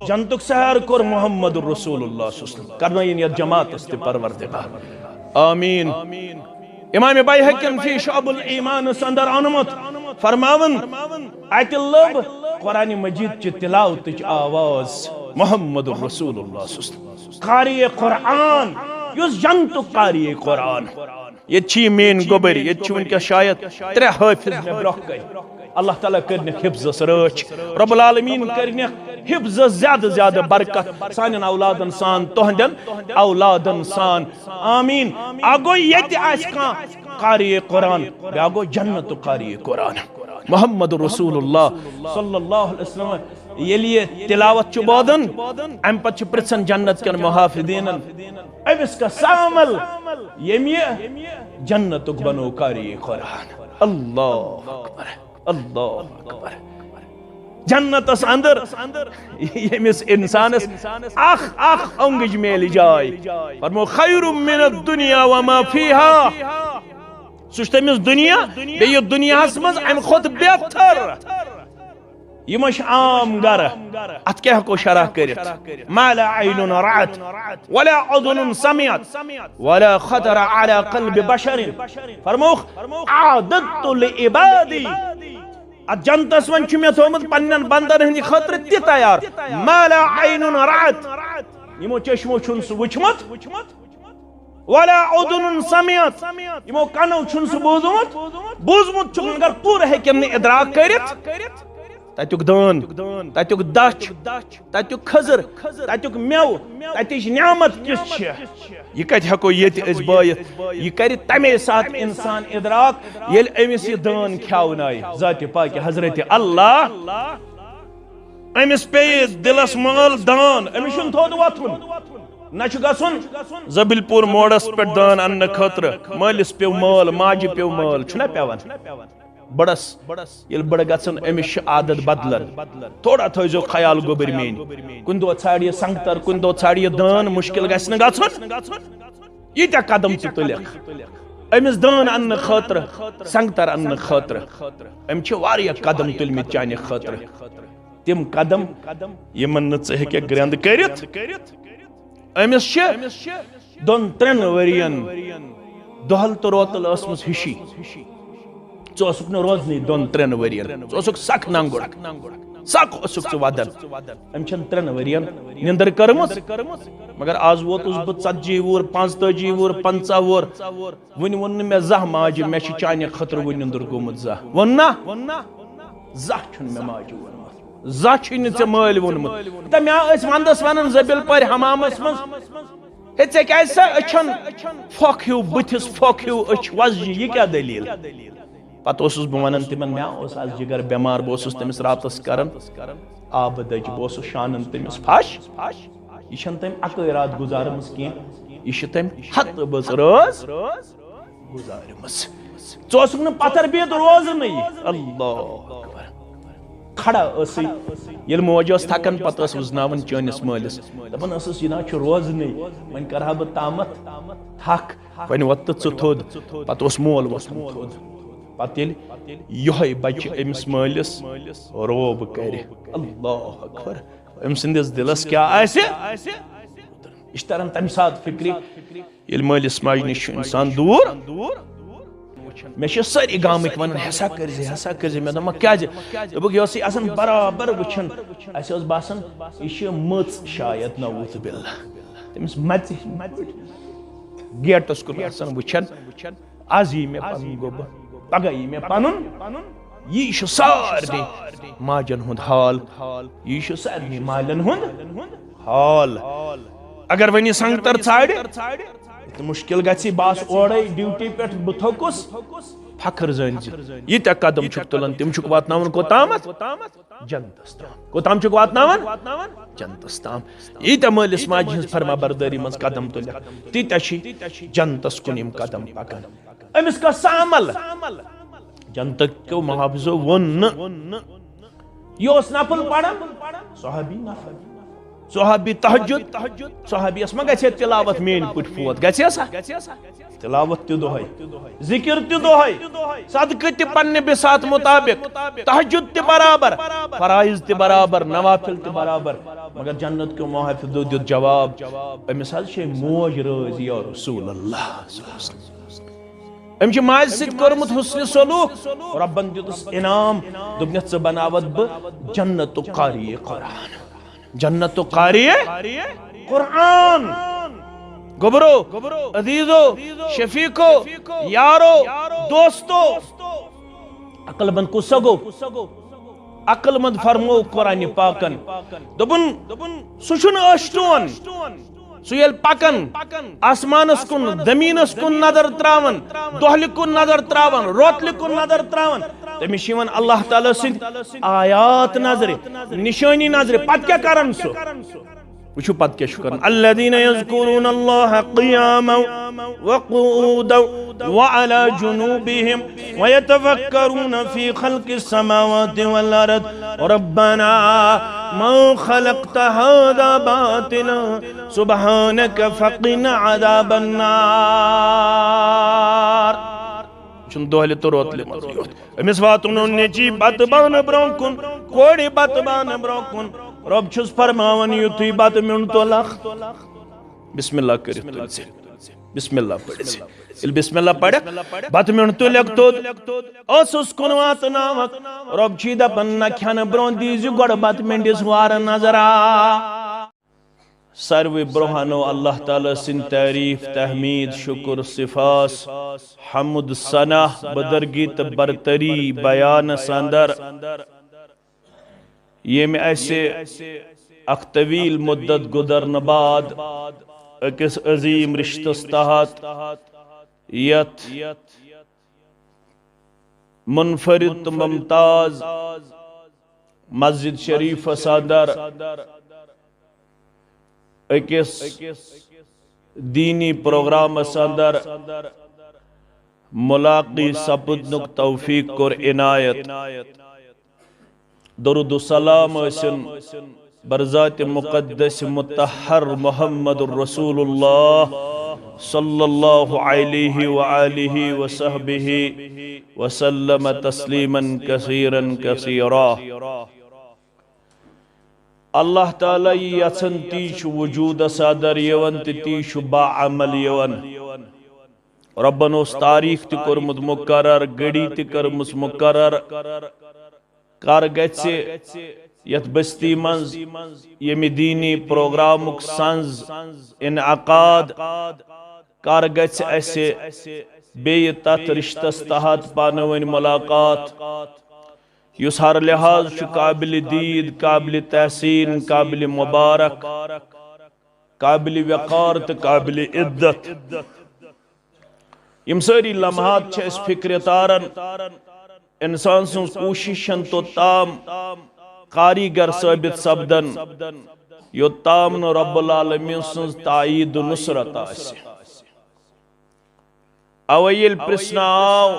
جنتک سحر کور محمد رسول اللہ صلی اللہ علیہ وسلم کرنا یہ جماعت است پروردگار آمین امام بیہقی فی شعب الایمان اندر آنمت فرماون ات لب قرآن مجید چی تلاوت چی آواز محمد رسول اللہ صلی اللہ علیہ وسلم قاری قرآن یس جنتک قاری قرآن یہ چی مین گوبر یہ چون کیا شاید 3 حافظ میں برخ گئی اللہ تعالیٰ کرنے حفظ سرچ رب العالمین کرنے حفظ زیادہ زیادہ برکت سانین اولادن سان تہندن اولادن سان آمین آگو یہ آس کان قاری قرآن بیاگو جنت قاری قرآن محمد رسول اللہ صلی اللہ علیہ وسلم یہ تلاوت چھ بودن ام پت چھ پرسن جنت کن محافظین امس کا سامل یمی جنت بنو قاری قرآن اللہ اکبر اللہ اکبر جنت اس اندر یمس انسانس اخ انگج میل جائے فرمو خیر من الدنیا وما فیہا سوچتمس دنیا بیو دنیا ہسمز ام خود بہتر یہ مش عام گر ات کیا کو شرح کرت ما لا عین رعت ولا اذن سمعت ولا خطر على قلب بشر فرموخ عادت لعبادی ات جنتس من چھ میں تھومت پنن بندن ہندی خاطر تہ تیار ما لا عین رعت یمو چشمو چھن سو وچمت ولا اذن سمعت یمو کنو چھن سو بوزمت چھ مگر پورا ہیکن ادراک کرت تتیک دان تتیک دچ تتیک خضر تتیک میو تتیچ نعمت کس چھ یہ کت ہکو یہ اس بایت یہ کر تمے ساتھ انسان ادراک یل امس یہ دان کھاونائے ذات پاک حضرت اللہ امس پے دلس مال دان امس چھن تھود واتھن نہ چھ گژھن زبل پور موڑس پہ دان ان خاطر مالس پیو مال ماجہ پیو مال چھنا پیوان بڑس یل بڑ گژھن امس عادت بدلن تھوڑا تھوزو خیال گوبر مین کن دو ژھاڑی سنگتر کن دو ژھاڑی دان مشکل گژھِ نہ گژھن یہ قدم ژٕ تُلکھ امس دان ان خاطر سنگتر ان خاطر ام چھ واریاہ قدم تُلمٕتۍ چانہِ خاطر تم قدم یمن نہ ژٕ ہیٚککھ گرند کٔرِتھ امس چھ 2-3 ؤرین دۄہل تہٕ روتل ٲسمٕژ ہِشی ژٕ اوسُکھ نہٕ روزنٕے 2-3 ؤرین ژٕ اوسُکھ سخ ننگُر سخ اوسُکھ ژٕ ودان أمۍ چھَنہٕ 3 ؤرین نِندٕر کٔرمٕژ مگر آز ووتُس بہٕ 40 وُہُر 45 وُہُر 50 وُہُر وُنہِ ووٚن نہٕ مےٚ زانٛہہ ماجہِ مےٚ چھُ چانہِ خٲطرٕ وۄنۍ نِندٕر گوٚمُت زانٛہہ ووٚن نا زانٛہہ چھُنہٕ مےٚ ماجہِ ووٚنمُت زانٛہہ چھُے نہٕ ژےٚ مٲلۍ ووٚنمُت تہٕ مےٚ ٲسۍ ونٛدس ونان زٔبِل پورِ حمامس منٛز ہے ژےٚ کیٛازِ سا أچھن پھۄکھ ہیوٗ بٕتھِس پھۄکھ ہیوٗ أچھ وۄزجہِ یہِ کیٛاہ دٔلیٖل پتہ اوسُس بہٕ ونان تِمن مےٚ اوس آز جگر بٮ۪مار بہٕ اوسُس تٔمِس راتس کران آبہٕ دٔجۍ بہٕ اوسُس شانان تٔمِس پھش یہِ چھنہٕ تٔمۍ اکٲے رات گُزارمٕژ کینٛہہ یہِ چھِ تٔمۍ ہتہٕ بٔژ رٲژ گُزارمٕژ ژٕ اوسُکھ نہٕ پتھر بِہِتھ روزنٕے اللہ کھڑا ٲسٕے ییٚلہِ موج ٲس تھکان پتہٕ ٲس وٕزناوان چٲنِس مٲلِس دپان ٲسٕس یہِ نا چھُ روزنٕے وۄنۍ کرہا بہٕ تامتھ تھکھ وۄنۍ وۄتھ تہٕ ژٕ تھوٚد پتہٕ اوس مول وۄتھمُت تھوٚد پتہ ییٚلہِ یِہوٚے بچہِ أمِس مٲلِس روب کرِ اللہ اکبر أمۍ سٕنٛدِس دِلس کیٛاہ آسہِ یہِ چھِ تران تمہِ ساتہٕ فکرِ ییٚلہِ مٲلِس ماجہِ نِش چھُ اِنسان دوٗر مےٚ چھِ سٲری گامٕکۍ ونان ہسا کٔرزِ مےٚ دوٚپمکھ کیٛازِ دوٚپُکھ یہِ ٲسٕے آسان برابر وٕچھان اَسہِ ٲس باسان یہِ چھِ مٔژ شاید نعوذ باللہ تٔمِس مَژِ گیٹس کُن آسان وٕچھان آز یی مےٚ پنُن گوٚبہٕ پگہ یی مےٚ پنُن یی چھُ سارنٕے ماجن ہُنٛد حال یی چھُ سارنٕے مالٮ۪ن ہُنٛد حال اگر وۄنۍ یہِ سنگتر ژھانڈِ تہٕ مُشکل گژھِ بہٕ آسہٕ اورے ڈیوٹی پٮ۪ٹھ بہٕ تھوٚکُس فخر زٲنۍزِ ییٖتیاہ قدم چھُکھ تُلان تِم چھُکھ واتناوان کوٚتامتھ جنتس تام کوٚتام چھُکھ واتناوان جنتس تام ییٖتیاہ مٲلِس ماجہِ ہٕنٛز فرما بردٲری منٛز قدم تُلکھ تیٖتیاہ چھِ جنتس کُن یِم قدم پکان أمِس کا سامل جنتک کیو محافظو ووٚن نہٕ یہِ اوس نفل پران صحابی نفل صحابی تہجد صحابی اسما گژھِ تلاوت مین پٹ فوت گژھِ سا تلاوت تہ دۄہے ذکر تہ دۄہے صدقہ تہ پننہ بسات مطابق تہجد تہ برابر فرائض تہ برابر نوافل تہ برابر مگر جنت کے محافظ دیت جواب امس حظ چھ موج رٲض یا رسول اللہ ام چھ ماج سۭتۍ کوٚرمُت حسن سلوک ربن دیتس انعام دوٚپنس ژٕ بناوت بہٕ جنت قاری قرآن جنت قاری قرآن گبرو عزیزو شفیقو یارو دوستو عقل مند کو سگو عقل مند فرمو قرآن پاکن دبن سوچن اشتون سویل پاکن آسمانس کن زمینس کن نظر تراون دہل کن نظر تراون روتل کن نظر تراون تمش یوان اللہ تعالی سند آیات نظر نشانی نظر پت کیا کرن سو وچو پت کیا شکرن الذین یذکرون اللہ قیاما وقعودا وعلى جنوبهم ويتفکرون فی خلق السماوات والارض ربنا ما خلقت هذا باطلا سبحانك فقنا عذاب النار چون دہلی تو روتلی مزیوت امس واتن نیچی بت بان برونکن کوڑی بت بان برونکن رب چھس فرماون یتھی بات میون تو لخ بسم اللہ کرت تو سے بسم اللہ پڑھ سے بسم اللہ پڑھ بات میون تو لگ تو اس کن وات ناوک رب چھی دپن نہ کھن برون دیز گڑ بات منڈس وار نظر سروی برہانو اللہ تعالی سن تعریف تحمید شکر صفاس حمد ثنا بدرگی تو برتری بیان ساندر یہ میں ایسے اک طویل مدت گزرن بعد اکس عظیم رشتس تحت یت منفرد تو ممتاز مسجد شریف سادر اکس دینی پروگرام سادر ملاقی سپدنک توفیق کر عنایت درود و سلام اسن برذات مقدس متحر محمد الرسول اللہ صلی اللہ علیہ وآلہ وصحبہ وسلم تسلیما کثیرا کثیرا اللہ تعالی یژھن تیچ وجود صادر یون تیچ با عمل یون ربن اس تاریخ تی کرمت مقرر گڑی تی کرمس مقرر کار گچھ یت بستی منز یمی دینی پروگرامک سنز انعقاد کار گچھ ایسے بے تات رشتس تحت پانوین ملاقات یس ہر لحاظ چھ قابل دید قابل تحسین قابل مبارک قابل وقار تو قابل عدت یم ساری لمحات چھ اس فکر تارن انسان سن کوششن تو تام کاریگر ثابت سبدن یو تام نو رب العالمین سن تائید نصرت آسی اویل پرسنا آو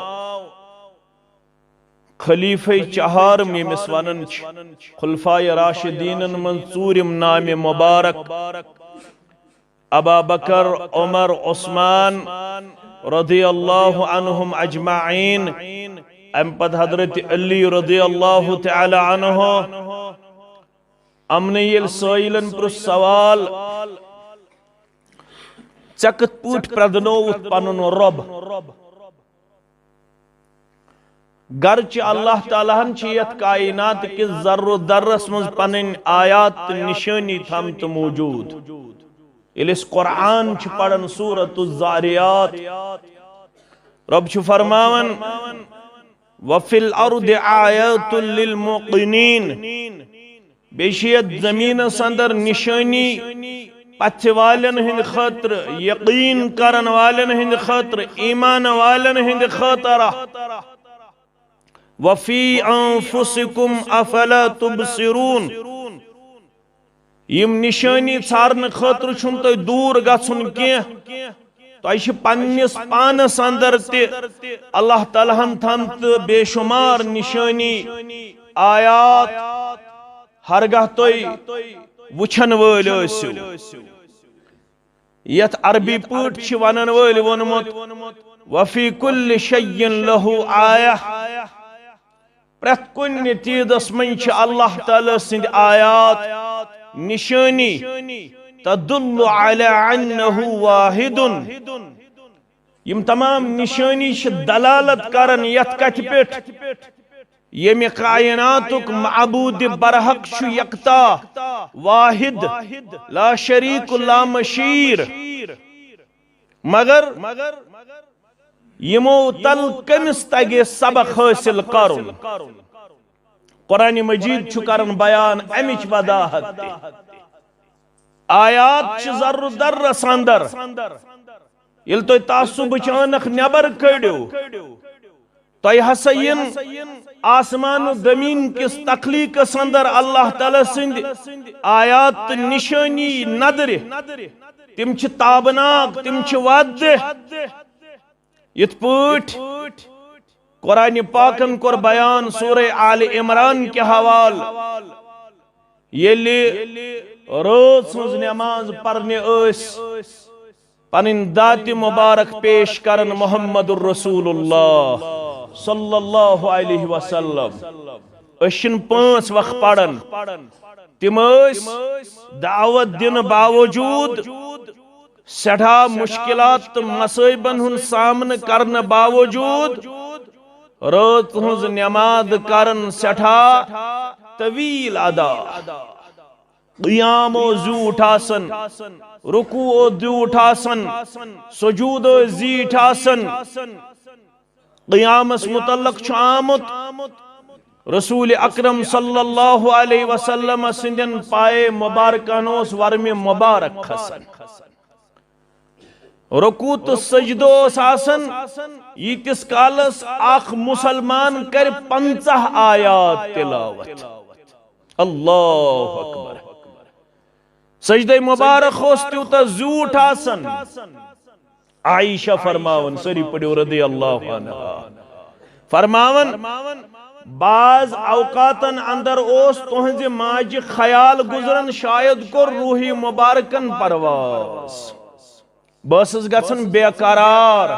خلیفہ چہار میمس ونن خلفاء راشدین من ژورم نام مبارک ابا بکر عمر عثمان رضی اللہ عنہم اجمعین ام پد حضرت علی رضی اللہ تعالی عنہ امن یل سائلن پر سوال چکت پوٹ پردنوت پنن رب گرچہ اللہ تعالیٰ ہن چیت کائنات کے ذر و درس مز پنن آیات نشانی تھمت موجود اس قرآن چھ پڑھن سورة الزاریات رب چھ فرماون وَفِي الْأَرْضِ آیَاتٌ لِلْمُقِنِينَ بیشیت زمین سندر نشانی پتھ والن ہند خطر یقین کرن والن ہند خطر ایمان والن ہند خطر وَفِي أَنفُسِكُمْ أَفَلَا تُبْصِرُونَ یم نشانی ژھارن خطر چھن تو دور گژھن کینٛہہ تہ پنس پانس اندر تہ اللہ تعالیٰ ہن تھمت بے شمار نشانی آیات ہرگاہ تھی وچھن وٲلۍ ٲسِو یتھ عربی پٲٹھۍ چھِ ونن وٲلۍ ووٚنمُت وفی کل شیء لہو آیہ پرٛٮ۪تھ کُنہِ چیٖزس منٛز چھِ اللہ تعالیٰ سٕنٛدِ آیات نشٲنی تدل علی انہ واحد یم تمام نشٲنی چھِ دلالت کران یتھ کتھِ پٮ۪ٹھ ییٚمہِ کائناتُک معبوٗدِ برحق چھُ یکتا واحد لا شریک لا مشیر مگر یمو تل کٔمِس تگہِ سبق حٲصِل کرُن قرآن مجید چھُ کران بیان امِچ وضاحت تہِ آیات چھِ ذرٕ درس اندر ییٚلہِ تُہۍ تعصُبٕچ عٲنکھ نٮ۪بر کٔڑِو تۄہہِ ہسا ین آسمان و زمین کس تخلیقس اندر اللہ تعالیٰ سٕنٛدِ آیات تہٕ نشٲنی نظرِ تِم چھِ تابناک تِم چھِ واضح یِتھ پٲٹھۍ قرآن پاکن کوٚر بیان سورہ آل عمران کے حوالہٕ ییٚلہِ رٲژ ہٕنٛز نٮ۪ماز پرنہِ ٲسۍ پنٕنۍ داتِ مبارک پیش کرن محمد الرسول اللہ صلی اللہ علیہ وسلم أسۍ چھِنہٕ 5 وقت پران تِم ٲسۍ دعوت دِنہٕ باوجوٗد سٮ۪ٹھاہ مشکلات تہٕ مصٲیبن ہُنٛد سامنہٕ کرنہٕ باوجوٗد رٲژ ہٕنٛز نٮ۪ماز کرن سٮ۪ٹھاہ طویل ادا قیام زیوٗٹھ آسان رکوع زیوٗٹھ آسان سجوٗد زیٖٹھ آسان قیامس متعلق چھُ آمُت رسول اکرم صلی اللہ علیہ وسلم سندین پائے مبارکن اوس ورمِ مبارک کھسان رکوع تہٕ سجدٕ اوس آسان ییٖتِس کالس اکھ مسلمان کر 50 آیات تلاوت اللہ اکبر سجدہ مبارک اوس تیوٗتاہ زیوٗٹھ آسان عائشہ فرماون سری پڑھو رضی اللہ عنہ فرماون بعض اوقاتن اندر اوس تہنزِ ماجہِ خیال گزرن شاید کور روحی مبارکن پرواز بہٕ ٲسٕس گژھان بے قرار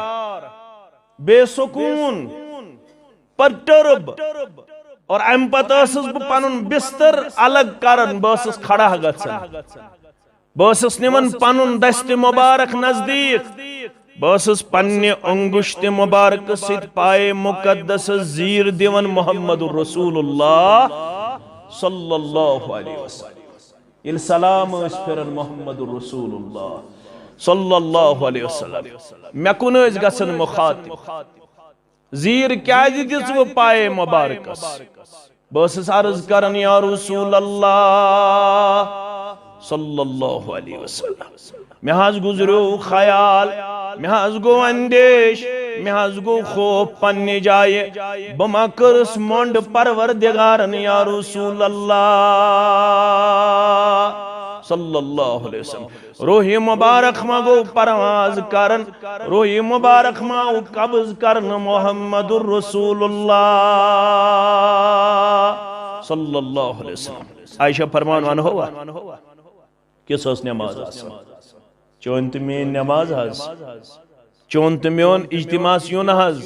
بے سکون پرٹرب اور امہِ پتہٕ ٲسٕس بہٕ پنُن بستر الگ کران بہٕ ٲسٕس کھڑا گژھان بہٕ ٲسٕس نِوان پنُن دستہِ مبارک نزدیٖک بہٕ ٲسٕس پننہِ انگشتہِ مبارک سۭتۍ پائے مقدس زیٖر دِوان محمد رسول اللہ صلی اللہ علیہ وسلم ییٚلہِ سلام ٲسۍ پھِران محمد رسول اللہ صلی اللہ علیہ وسلم مےٚ کُن ٲسۍ گژھان مخاطب زیٖر کیازِ دِژوٕ پائے مبارکس بہٕ ٲسٕس عرض کران یا رسول اللہ صلی اللہ علیہ وسلم مےٚ حظ گُزریو خیال مےٚ حظ گوٚو اندیش مےٚ حظ گوٚو خوف پننہِ جایہِ بہٕ ما کٔرٕس مۄنٛڈ پروردگارن یا رسول اللہ صلی اللہ علیہ وسلم روحی مبارک ما گوٚو پرواز کرن روحی مبارک ما آو قبض کرن محمد الرسول اللہ صلی اللہ علیہ وسلم عائشہ فرمان ون ہوا کس ٲس نٮ۪ماز آسان چون تہٕ میٲنۍ نٮ۪ماز حظ چون تہٕ میون اجتماعس یُن حظ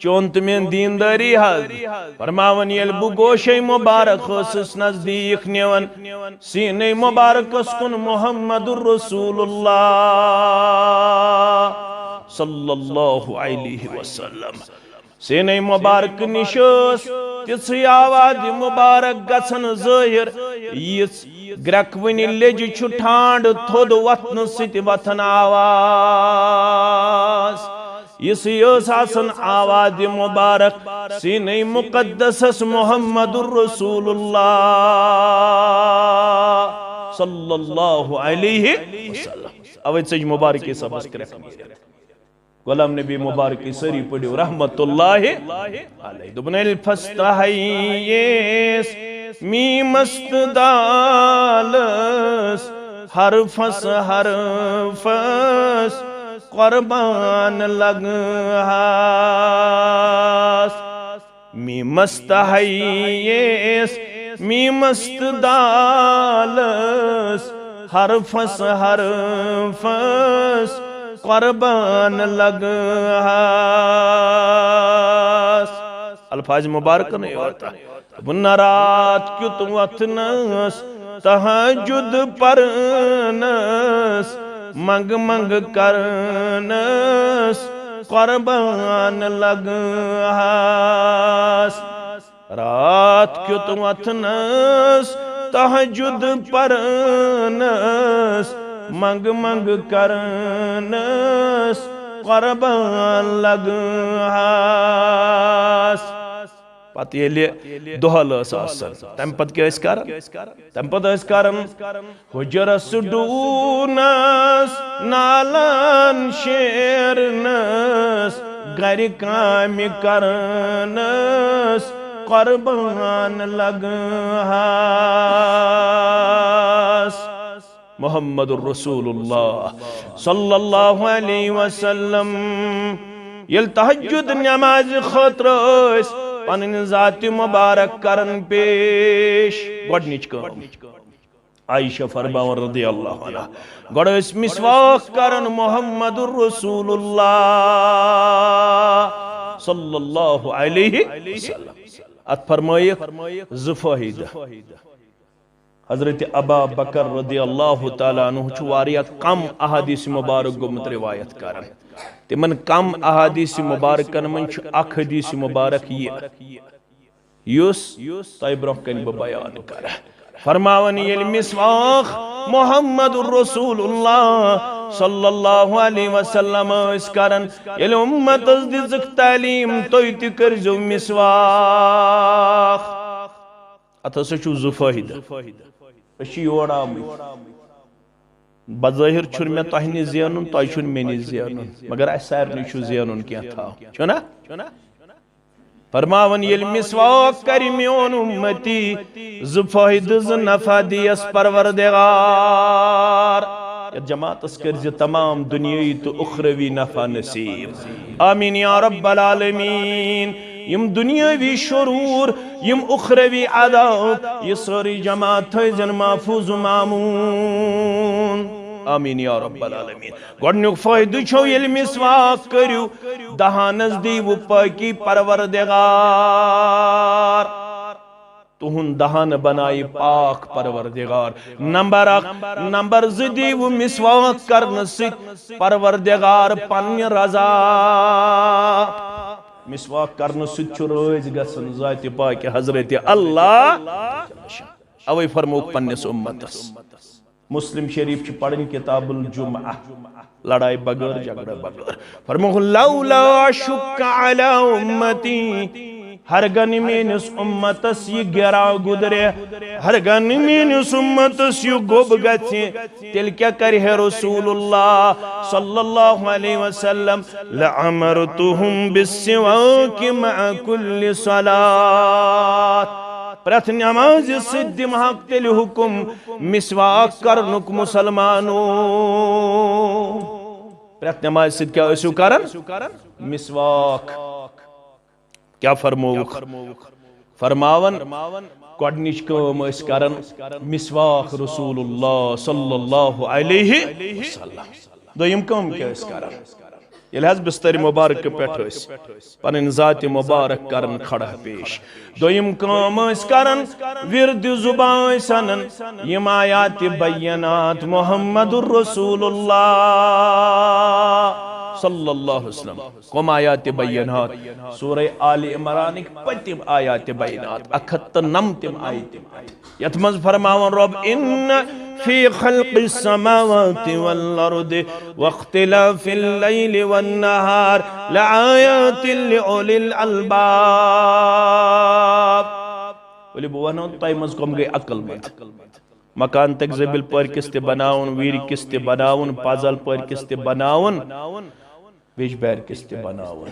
چون تہٕ میٲنۍ دیندٲری حظ فرماون ییٚلہِ بہٕ گوشے مبارک ٲسٕس نزدیٖک نِوان سیٖنے مبارکس کُن محمد الرسول اللہ صلی اللہ علیہ وسلم سیٖنے مبارک نِش ٲس تِژھٕے آواز مبارک گژھان ظٲہِر یِژھ گرٛٮ۪کوٕنہِ لیٚجہِ چھُ ٹھانٛڈ تھوٚد وۄتھنہٕ سۭتۍ وۄتھان آواز یِژھٕے ٲس آسان آواز مبارک سیٖنے مقدسس محمد الرسول اللہ صلی اللہ علیہ وسلم اوے ژٔج مبارکی صبس کرٛٮ۪کھ غلام نبی مبارکی سری پڑھو رحمت اللہ علیہ دبن الفستحییس میمست دالس حرفس حرفس قربان لگہاس میمست حییس میمست دالس حرفس حرفس قربان لگہاس الفاظ مبارک نہیں ہوتا بنرات کیت وطنس تہجد پرنس منگ منگ کرنس قربان لگہاس رات کیت وطنس تہجد پرنس منگ منگ کرنس قربان لگہاس پتہ ییٚلہِ دۄہل ٲس آسان تمہِ پتہٕ کیٛاہ ٲسۍ کران تمہِ پتہٕ ٲسۍ کران حجرس ڈوٗنس نالن شیرنس گرِ کامہِ کرنس قربان لگہاس محمد الرسول اللہ صلی اللہ علیہ وسلم یل تہجد نماز خاطر ٲسۍ پنٕنۍ ذات مبارک کرن پیش گۄڈنِچ کٲم عائشہ فرماوان رضی اللہ عنہ گۄڈٕ ٲسۍ مسواک کرن محمد الرسول اللہ صلی اللہ علیہ وسلم ات فرمائیک زٕ فٲیدٕ حضرت ابا بکر رضی اللہ تعالیٰ عنہ چھُ واریاہ کم احادیث مبارک گوٚمُت روایت کران تمن کم احادیث مبارکن من چھُ اکھ حدیث مبارک یہ یُس تۄہہِ برونٛہہ کنہِ بہٕ بیان کرٕ فرماوان ییٚلہِ مسواک محمد الرسول اللہ صلی اللہ علیہ وسلم ٲسۍ کران ییٚلہِ اُمتس دِژٕکھ تعلیٖم تُہۍ تہِ کٔرۍزیو مسواک اتھ ہسا چھُ زٕ فٲیدٕ أسۍ چھِ یور آمٕتۍ بظٲہر چھُنہٕ مےٚ تۄہہِ نِش زینُن تۄہہِ چھُنہٕ مےٚ نِش زینُن مگر اَسہِ سارنٕے چھُ زینُن کینٛہہ چھُنا فرماوان ییٚلہِ مسواک کرِ میون اُمتی زٕ فٲیدٕ زٕ نفع دِیَس پروردگار یتھ جماعتس کٔرزِ تمام دُنیٲیی تہٕ اُخروی نفع نصیب آمیٖن یا رب العالمیٖن یم دنیاوی شرور یم اخروی عذاب یہ ساری جماعت تھٲیزن محفوظ و مامون آمین یا رب العالمین گۄڈنیُک فٲیدٕ چھو ییٚلہِ مسواک کٔرِو دہانس دیٖوٕ پٲکی پروردگار تُہُنٛد دہانہٕ بنایہِ پاک پروردگار نمبر اکھ نمبر زٕ دیٖوٕ مسواک کرنہٕ سۭتۍ پروردگار پننہِ رضا مسواک کرنہٕ سۭتۍ چھُ رٲضۍ گژھان ذاتِ پاکِ حضرت اللہ اوے فرموک پننس امتس مسلم شریف چھِ پڑھن کتاب الجمعہ لڑائی بغٲر جھگڑا بغٲر فرموک لولا شک علی امتی ہرگن میٲنِس امتس یہ گراو گُدرِ ہرگن میٲنِس امتس یہ گوٚب گژھِ تیٚلہِ کیٛاہ کرِ ہے رسول اللہ صلی اللہ علیہ وسلم لأمرتهم بالسواک مع كل صلاة پرٛٮ۪تھ نمازِ سۭتۍ دِمہاکھ تیٚلہِ حُکم مسواک کرنُک مسلمانو پرٛٮ۪تھ نمازِ سۭتۍ کیٛاہ ٲسِو کران مسواک کیا فرموک فرماون گۄڈنِچ کٲم ٲسۍ کران مسواک رسول اللہ صلی اللہ علیہ وسلم دوٚیِم کٲم کیٛاہ ٲسۍ کران ییٚلہِ حظ بستر مبارک پٮ۪ٹھ ٲسۍ پنٕنۍ ذاتِ مبارک کران کھڑا پیش دوٚیِم کٲم ٲسۍ کران وِردِ زُبان ٲسۍ انان یِم آیاتِ بینات محمد الرسول اللہ صلی اللہ علیہ وسلم کم آیات بینات سورہ آل عمرانک پتم آیات بینات 109 آیت یت مز فرماون رب ان فی خلق السماوات والارض واختلاف اللیل والنہار لآیات لأولی الالباب بولی بوانو تائی مز کم گئی عقل مند مکان تک زبل پر کستے بناون ویر کستے بناون پازل پر کستے بناون ویج بیر کستے بناون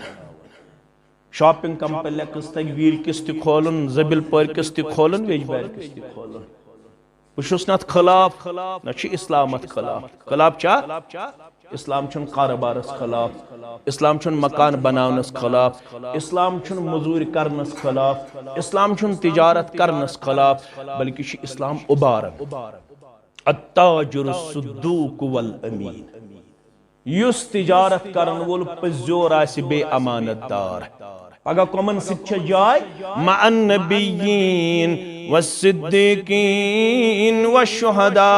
شاپنگ کمپلیکس تک ویر کستے کھولن زبل پر کستے کھولن ویج بیر کستے کھولن بشوس نات خلاف نچی اسلامت خلاف خلاف چا اسلام چھن کاربارس خلاف، اسلام چھن مکان بناونس خلاف، اسلام چھن مزور کرنس خلاف، اسلام چھن تجارت کرنس خلاف، بلکہ چھ اسلام ابارن التاجر الصدوق والامین، یس تجارت کرن وول پزیور آسی بے امانت دار، پگہ کمن ست جائے مع النبیین والصدیقین والشہداء،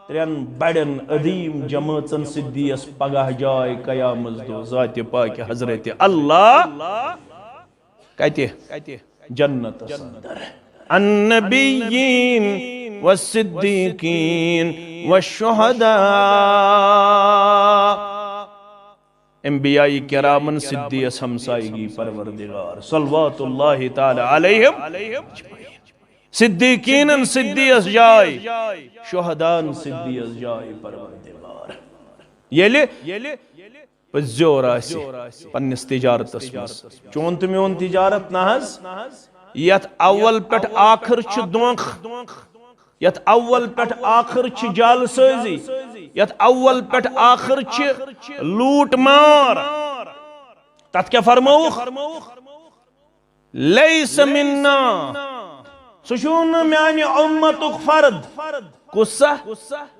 ترین بڑن عظیم جماعتن صدیس پگہ جائے قیامت دو ذات پاک حضرت اللہ کہتے جنت اندر، النبیین والصدیقین والشہداء، انبیاء کرامن صدیس ہمسائیگی پروردگار صلوات اللہ تعالی علیہم، صدیقین صدیس جائے، شہدان صدیس جائے پروردگار، یلی پزیور آسی پنس تجارت اسمس، چون تمیون تجارت نہز یت اول پٹ آخر چھ دونخ، یت اول پٹ آخر چھ جال سازی، یت اول پٹ آخر چھ لوٹ مار، تت کیا فرموخ لیس مننا، سشون میانی امتک فرد کسا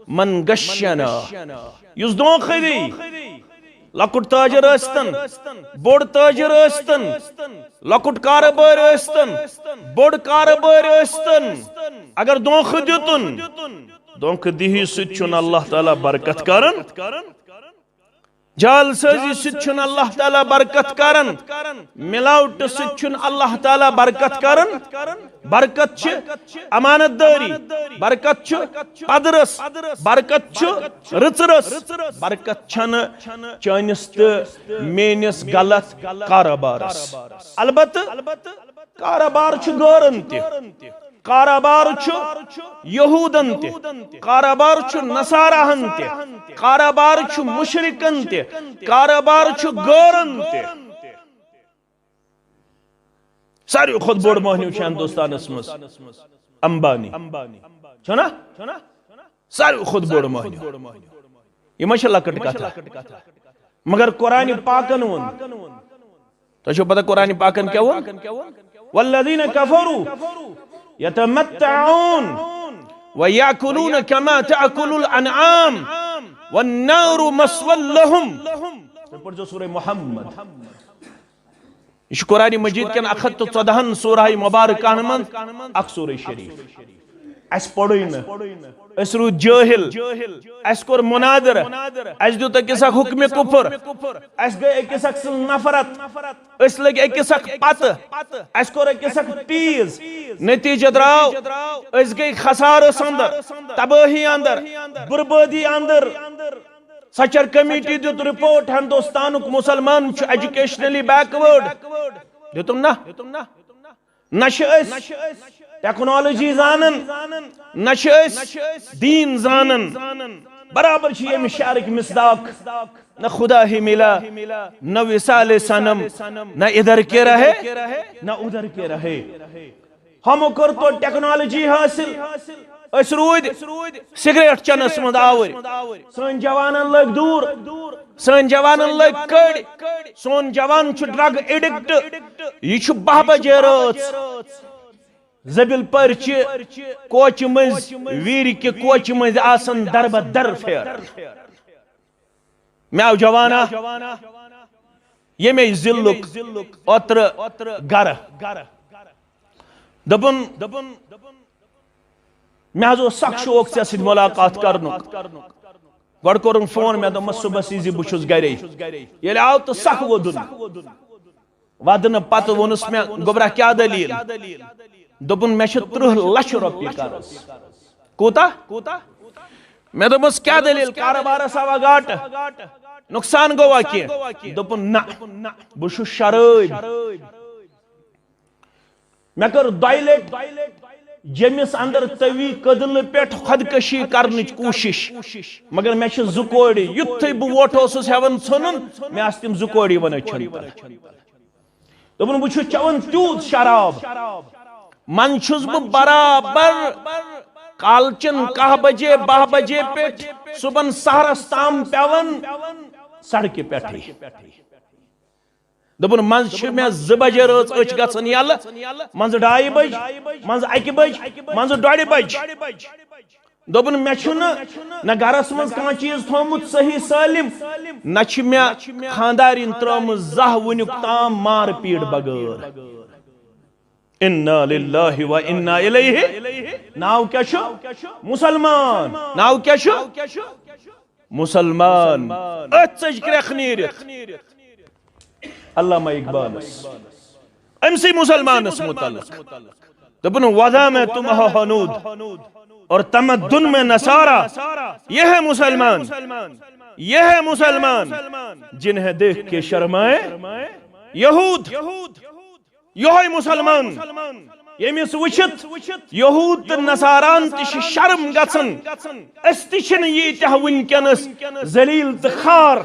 من گشنا، یس دونخ دی لکٹ تاجر استن، بوڑ تاجر استن، لکٹ کاربار استن، بوڑ کاربار استن، اگر دونخ دیتن، دونخ دیہی ست اللہ تعالی برکت کرن، جال سازی ست اللہ تعالی برکت کرن، ملاوٹ ست اللہ تعالی برکت کرن، برکت چھ امانت داری، برکت چھ پدرس، برکت چھ رچرس، برکت چھن چانس تو مینس غلط کاربارس، البتہ کاربار چھ گورن تی، کاربار چھ یہودن تی، کاربار چھ نصاراہن تی، کاربار چھ مشرکن تی، کاربار چھ گورن تی، ساری خود بوڑ مہنیو چھ ہندوستان اسمس امبانی چھنا ساری خود بوڑ مہنیو، یہ مچھ لکٹ کتھا مگر قرآن پاکن ون، تو چھو پتہ قرآن پاکن کیا ون؟ والذین کفروا یتمتعون ویاکلون کما تأکل الانعام والنار مسول لهم، پڑھ جو سورہ محمد، یہ قرآن مجید کن 114 سورہ مبارکان من اک سورہ شریف، اس پڑھوئینا اس رو جاہل، اس کور منادر، اس دیتا کسا حکم کفر، اس گئے کسا نفرت، اس لگے کسا پت، اس کور کسا پیز، نتیجہ دراؤ اس گئے خسار اندر، تباہی اندر، بربادی اندر، سچر کمیٹی دیت رپورٹ ہندوستانک مسلمان چھ ایجوکیشنلی بیکورڈ، دیتم نا نش اس ٹیکنالوجی زانن، نش اس دین زانن، برابر چھ یہ مشارک مصداق، نہ خدا ہی ملا، نہ وصال صنم، نہ ادھر کے رہے نہ ادھر کے رہے، ہم کر تو ٹیکنالوجی حاصل، اس رود سگریٹ چنس مند آور، سن جوانن لگ دور، سن جوانن لگ کڑ، سون جوان چھ ڈرگ ایڈکٹ، یہ چھ 12 بجے رات زبل پر چھ کوچ مز ویر کے کوچ مز آسن درب در پھیر، میں جوانا یہ میں ذلک اوتر گر دبن میں حضو سخ شوق سے سید ملاقات کرنک، گوڑ کرن فون میں دم صبح سیزی بچوز گرے، یہ آو تو سخ ودن، ودن پت ونس میں گبرہ کیا دلیل، دبن میں چھ 30 لچھ روپی قرض، کوتا میں دمس کیا دلیل، کاربار سوا گاٹ، نقصان گوا کی، دبن نا بشو شرائب، میں کر دائلیٹ جمس اندر طوی قدل پیٹ خودکشی کرنچ کوشش، مگر میں چھ زکوڑی، یتھے بو ووٹو سس ہیون ژھنن میں اس تم زکوڑی ون چھن دبن بچ چون تیوت شراب من چھس بہ برابر کالچن 10 بجے 12 بجے پیٹھ صبح سہرس تام پیون سڑکہ پیٹھے دپن من میں 2 بجے رٲژ أچھ گژھن یلہٕ من 2:30 بج من 1 بج من 2:30 بج دپن مے نہ گھرس من کانٛہہ چیز تھومت صحیح سالم نہ چھ مے خاندارین ترٲمٕژ زانٛہہ وُنیُک تام مار پیٹ بغٲر انا للہ و انا الیہ ناو کیا چھُ مسلمان ناو کیا چھُ مسلمان أتھۍ ژٔج کرٛٮ۪کھ نیٖرِتھ علامہ اقبالس امسی مسلمانس متعلق دپن وضع میں تم ہو حنود اور تمدن میں نصارہ یہ ہے مسلمان یہ ہے مسلمان جنہیں دیکھ کے شرمائے یہود یہ مسلمان یمس وچھت یہود تو نصاران تش شرم گژھن اس تچھن ییتہ ونکینس ذلیل تو خار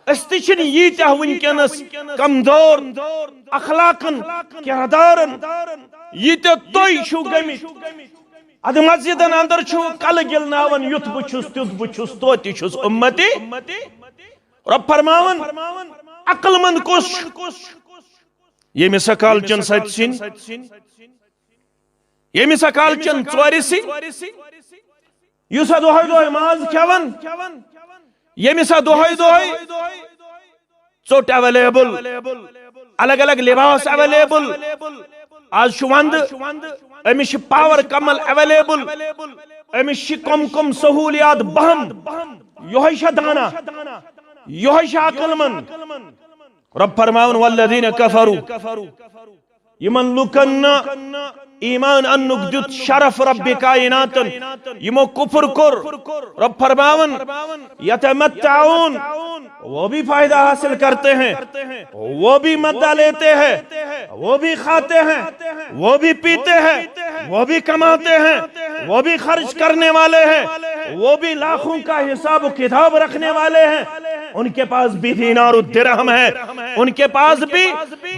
اس تچھن ییتہ ونکینس کمزور اخلاقن کردارن ییتہ توئی چھو گمت اد مسجدن اندر چھو کل گلناون یت بچھس تیت بچھس توتی چھس امتی رب فرماون عقل مند کس یمی سکال چن ست سن یمی سکال چن ژورِ سن یس دۄہے دۄہے ماز کھیون یمی سا دۄہے دۄہے ژوٚٹ ایویلیبل الگ الگ لباس ایویلیبل آج چھُ وندٕ امس پاور کمل ایویلیبل امس کم کم سہولیات بہم یہ چھا دانا یہ چھا عقل مند رب فرماون والذین کفروا یمن لکن ایمان انک دیت شرف رب کائناتن یمو کفر کر رب فرماون یتمتعون وہ بھی فائدہ حاصل کرتے ہیں وہ بھی مزہ لیتے ہیں وہ بھی کھاتے ہیں وہ بھی پیتے ہیں وہ بھی کماتے ہیں وہ بھی خرچ کرنے والے ہیں وہ بھی لاکھوں کا حساب و کتاب رکھنے والے ہیں ان کے پاس بھی دینار و درہم ہے ان کے پاس بھی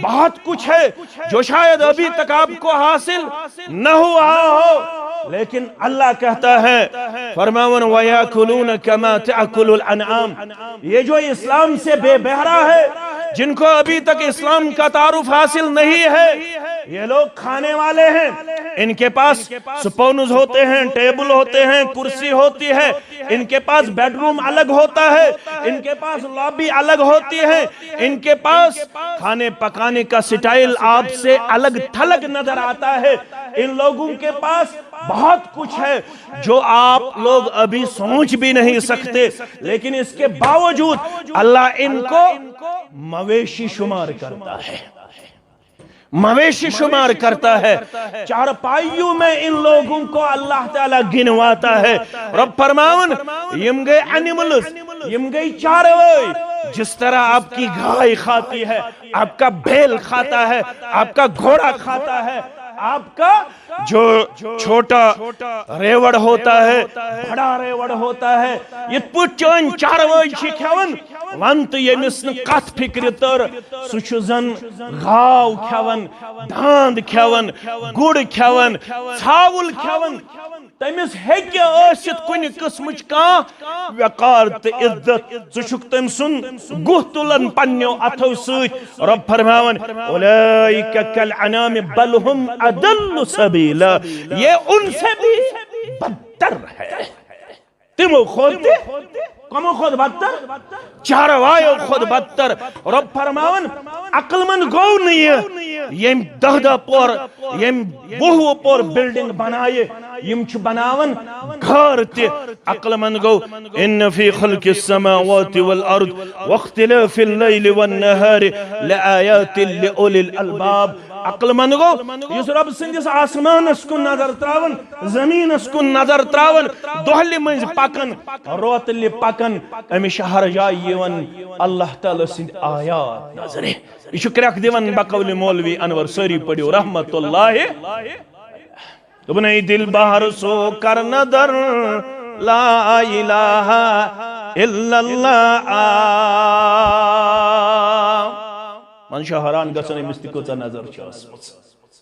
بہت کچھ ہے جو شاید ابھی تک آپ کو حاصل نہ ہوا ہو لیکن اللہ کہتا ہے فرماون وَيَأْكُلُونَ كَمَا تَأْكُلُ الْأَنْعَامِ یہ جو اسلام سے بے بہرا ہے جن کو ابھی تک اسلام کا تعارف حاصل نہیں ہے یہ لوگ کھانے والے ہیں ان کے پاس سپونز ہوتے ہیں ٹیبل ہوتے ہیں کرسی ہوتی ہے ان کے پاس بیڈ روم الگ ہوتا ہے ان کے پاس لابی الگ ہوتی ہے ان کے پاس کھانے پکانے کا سٹائل آپ سے الگ تھلگ نظر آتا ہے ان لوگوں کے پاس بہت کچھ ہے جو آپ لوگ ابھی سوچ بھی نہیں سکتے لیکن اس کے باوجود اللہ ان کو مویشی شمار کرتا ہے مویشی شمار کرتا ہے چارپائیوں میں ان لوگوں کو اللہ تعالیٰ گنواتا ہے رب فرماون یم گئے انیملز یم گئی چاروائی جس طرح آپ کی گائے کھاتی ہے آپ کا بیل کھاتا ہے آپ کا گھوڑا کھاتا ہے آپ کا جو چھوٹا ریوڑ ہوتا ہے بڑا ریوڑ ہوتا ہے یہ پوچھن چاروائی چھ کھیون ونت یمس ن کت فکر تر سہ زن گاو کھیون داند کھیون گڑ کھیون ژھاول کھیون تمس ہیکہ ٲسِتھ کُنہِ قٕسمٕچ کانٛہہ وقار تہٕ عزت ژٕ چھُکھ تٔمۍ سُنٛد گُہ تُلان پننیو اتھو سۭتۍ رب فرماون اولئک کالانعام بل ہم اضل سبیلا یہ ان سے بھی بدتر ہے تمو خود کمو خود بدتر چاروایو خود بدتر رب فرماون عقل مند گو نہیں یم 10 پور یم 20 پور بلڈنگ بنائے یم چھ بناون گھر تے عقل مند گو ان فی خلق السماوات والارض واختلاف اللیل والنہار لآیات لأولی الالباب عقل مند گو یس رب سندس آسمانس کن نظر تراون زمینس کن نظر تراون دہلی منز پکن روتلی پکن امش ہر جائے یون اللہ تعالی سند آیات نظرے یہ کریک دیون بقول مولوی انور سری پڑھو رحمت اللہ تم نہیں دل بہر سو کر نظر لا الہ الا اللہ من شاہ حران گسن امس تہ کۭژاہ نظر چھ ٲسمٕژ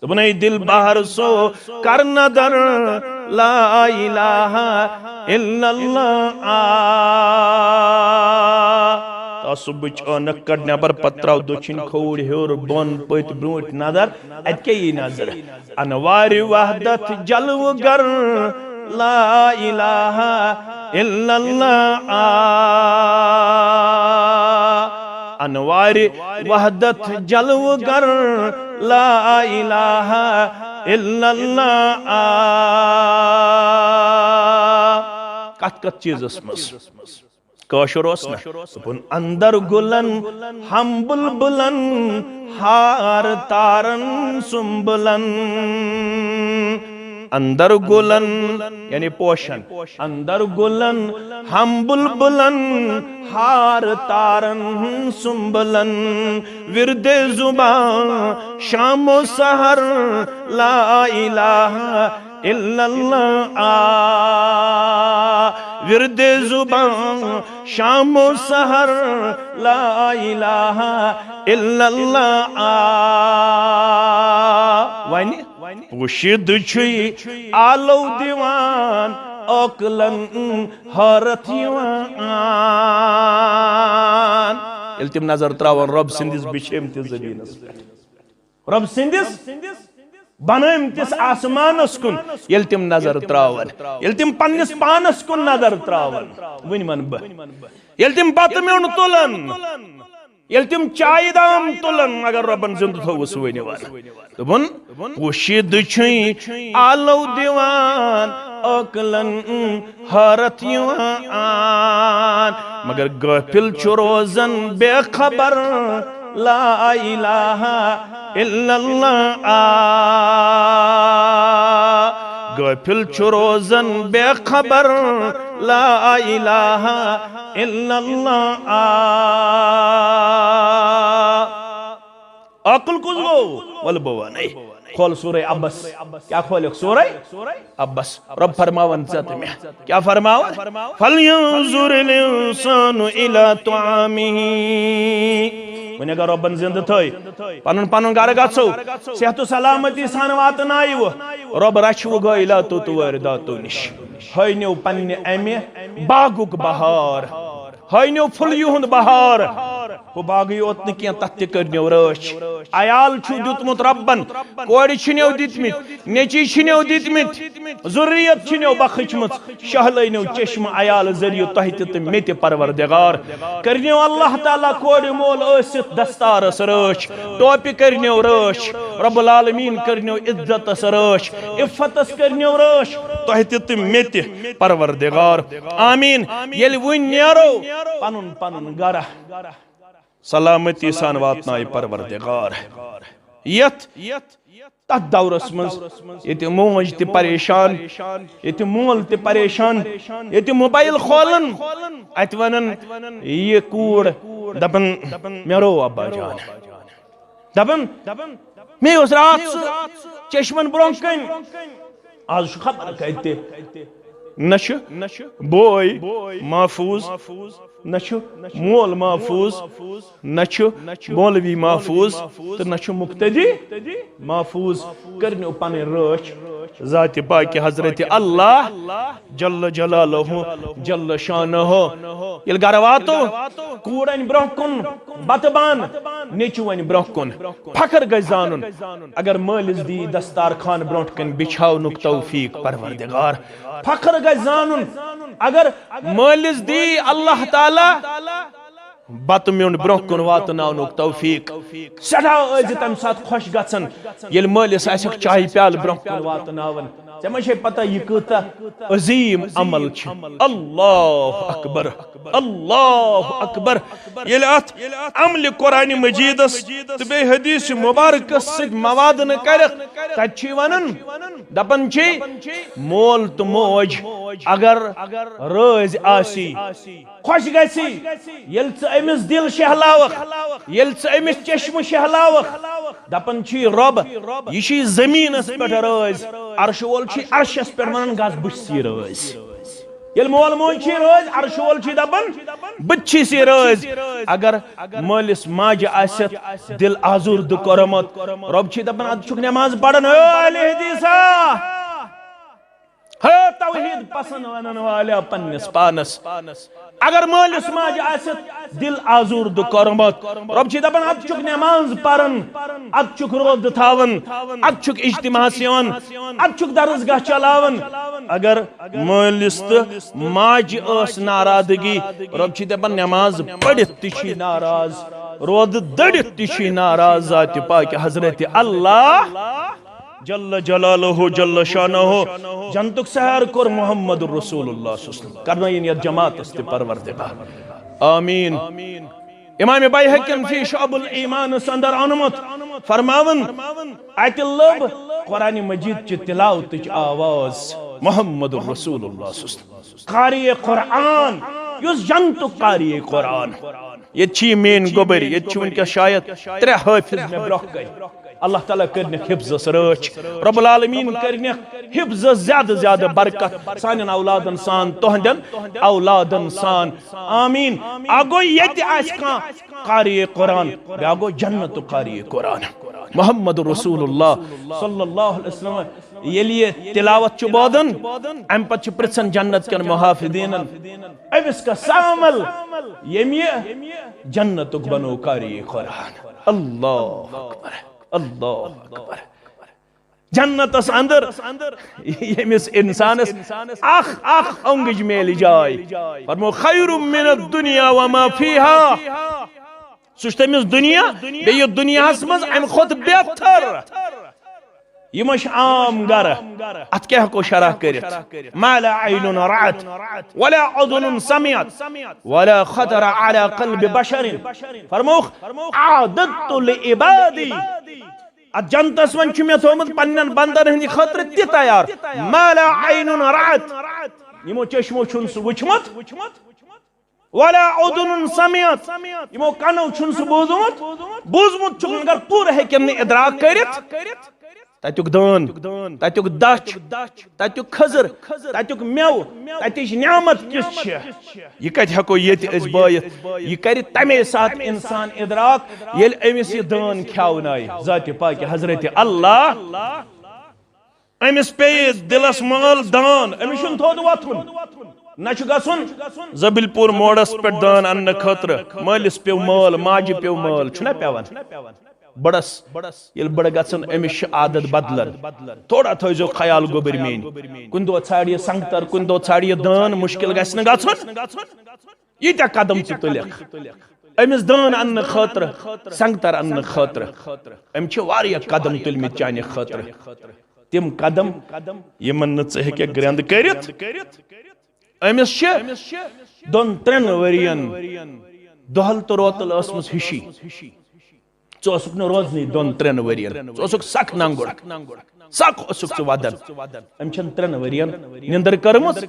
دوپن دل بہر سو کر نظر لا الہ الا اللہ صبح اونک کڑ نبر پتراو دچھن کھوڑ ہیور بون پت بروٹ نظر ات کیا یہ نظر انوار وحدت جلو گر لا الہ الا اللہ انوار وحدت جلو گر لا الہ الا اللہ کت کت چیز اسمس کاشر اوسنا دپن اندر گلن ہم بلبلن ہار تارن سنبلن اندر گلن یعنی پوشن اندر گلن ہم بلبلن ہار تارن سنبلن ورد زبان شام و سحر لا الہ الا اللہ ورد زبان شام و سحر لا الہ الا اللہ وانی پوشید چھئی آلو دیوان اوکلن حرت یوان التم نظر تراوان رب سندس بچھم تی زمینس رب سندس بنائم تس آسمانس کن یل تم نظر تراون یل تم پنس پانس کن نظر تراون ون من بہ یل تم بت میون تلن یل تم چائے دام تلن اگر ربن زند تھوس ونوان دپن پوشید چھئی آلو دیوان اوکلن حرت یوان مگر غافل چھ روزن بے خبر لا الہ الا اللہ غافل چھ روزن بے خبر لا الہ الا اللہ عقل کس گو ول بوانی کھول سورہ عبس کیا کھولک سورہ عبس رب فرماون ذات میں کیا فرماون فَلْيَنْظُرِ الْإِنسَانُ إِلَىٰ طَعَامِهِ ونی اگر ربن زند تھوئی پنن پنن گھر گژھو صحت و سلامتی سان واتنائیو رب رچھو گئیلا تو تویر داتو نش ہائنیو پنن امی باغک بہار ہائنیو فلیو ہند بہار وہ باغی اوتن کیا تحت کرنیو رچ عیال چھو دیتمت ربن کوڑی چھنیو دیتمت نیچی چھنیو دیتمت ذریت چھنیو بخچمت شہلینیو چشم عیال ذریعہ تحت تمیت پروردگار کرنیو اللہ تعالیٰ کوڑی مول ایست دستار سرچ ٹوپی کرنیو رچ رب العالمین کرنیو عزت سرچ عفتس کرنیو رچ تحت تمیت پروردگار آمین یل ون نیرو پنن پنن گرہ سلامتی سان واتنائی پروردگار یت تت دورس مز یہ موج تی پریشان یہ مول تی پریشان یہ موبائل کھولن ات ونن یہ کوڑ دپن میرو ابا جان دپن میں اس رات چشمن برونہ کن آج خبر کہتے نش بوئی محفوظ نچ مول محفوظ نچ مولوی محفوظ تو نچ مقتدی محفوظ کرنیو پانے رچ ذات پاک حضرت اللہ جل جلالہ جل شانہ یل گرواتو کوڑن برکن بتبان نیچوین برکن پھکر گئی زانن اگر مالس دی دستار خان برکن بچھاونک توفیق پروردگار پھکر گئی زانن اگر مالس دی اللہ تعالی بت میون برکن واتناونک توفیق سٹھا از تم سات خوش گژھن یل مالس آسک چائے پیال برکن واتناون ژےٚ چھے پتہ یہ کۭژاہ عظیم عمل چھ اللہ اکبر اللہ اکبر یل ات عمل قرآن مجیدس تو بے حدیث مبارکس سۭتۍ موادن کرکھ تتہِ چھ ونان دپان چھ مول تو موج اگر رٲضۍ آسی خوش گژھی یل ژٕ أمِس دل شہلاوکھ یل ژٕ أمِس چشمہ شہلاوکھ دپان چھ رب یہ چھ زمینس پٮ۪ٹھ رٲضۍ عرش وول چھ عرشس پٮ۪ٹھ ونان گژھ بہٕ چھُس یہ رٲضۍ یل مول موج چھ روز عرش وول چھ دپان بچی سی روز اگر مالس ماج آست دل آزورد کورمت رب چھ دپان اد چھک نماز پڑھن او اہل حدیثا توحید پسند ونن والا پنس پانس اگر مالس ماج آست دل آزورد کورمت رب چھ دپان اد چھک نماز پڑھن اد چھک روز تھاون اد چھک اجتماع یوان اد چھک درسگاہ چلاون اگر مالس تو ماج اس ناراضگی رب چھ دپان نماز پڑھت تہ ناراض رود دڑت تہ ناراض ذات پاک حضرت اللہ جل جلالہ جل شانہ جنتک سحر کور محمد رسول اللہ صلی اللہ علیہ وسلم کرنا یت جماعت است پروردگار آمین امام بیہقی فی شعب الایمان اندر آنمت فرماون ات لب قرآن مجید چہ تلاوت آواز محمد رسول اللہ صلی اللہ علیہ وسلم قاری قرآن یس جنتک قاری قرآن یہ چھی مین گوبر یہ چھ ونکس شاید 3 حافظ میں برونہ گئی اللہ تعالیٰ کرنک حفظ رچ رب العالمین کرنک حفظ زیادہ زیادہ برکت سانن اولادن سان تہندن اولادن سان آمین آگو یت آس کان قاری قرآن بیاگو جنت قاری قرآن محمد رسول اللہ صلی اللہ علیہ وسلم یلی تلاوت چھ بودن ام پت چھ پرسن جنت کن محافظین امس کا سامل یمی جنت بنو قاری قرآن اللہ اکبر اللہ اکبر جنت اس اندر یمس انسانس اخ انگج میل جائے فرمو خیر من الدنیا وما فیہا سوچ تمس دنیا بیو دنیا مز ام خود بہتر یہ مش عام گر ات کیا کو شرح کرت ما لا عین رعت ولا اذن سمعت ولا خطر على قلب بشر فرموخ عادت لعبادی ات جنتس من چھ میں تھومت پنن بندن ہندی خاطر تہ تیار ما لا عین رعت یمو چشمو چھن سو وچمت ولا اذن سمعت یمو کنو چھن سو بوزمت چھ مگر پورا ہیکن ادراک کرت تتیک دان تتیک دچ تتیک خضر تتیک میو تتیچ نعمت کس چھ یہ کت ہکو یت اس بایت یہ کر تمے ساتھ انسان ادراک یل امس یہ دان کھاونائے ذات پاک حضرت اللہ امس پے دلس مال دان امس چھن تھود واتھن نہ چھ گژھن زبل پور موڑس پہ دان ان خاطر مالس پیو مال ماجہ پیو مال چھنا پیوان بڑس یل بڑ گژھن امس عادت بدلن تھوڑا تھوزو خیال گوبر مین کن دو ژھاڑی سنگتر کن دو ژھاڑی دان مشکل گژھِ نہ گژھن یہ قدم چھ تلک امس دان ان خاطر سنگتر ان خاطر ام چھ واریاہ قدم تلمت چانہ خاطر تم قدم یمن نہ ژٕ ہیکہ گرند کرت امس چھ 2-3 ورین دہل تو روتل اسمس ہشی ژٕ نہ روزنی 2-3 ورین ژٕ سخ ننگڑ سخ اسک ودن ام چھن 3 ورین نندر کرمس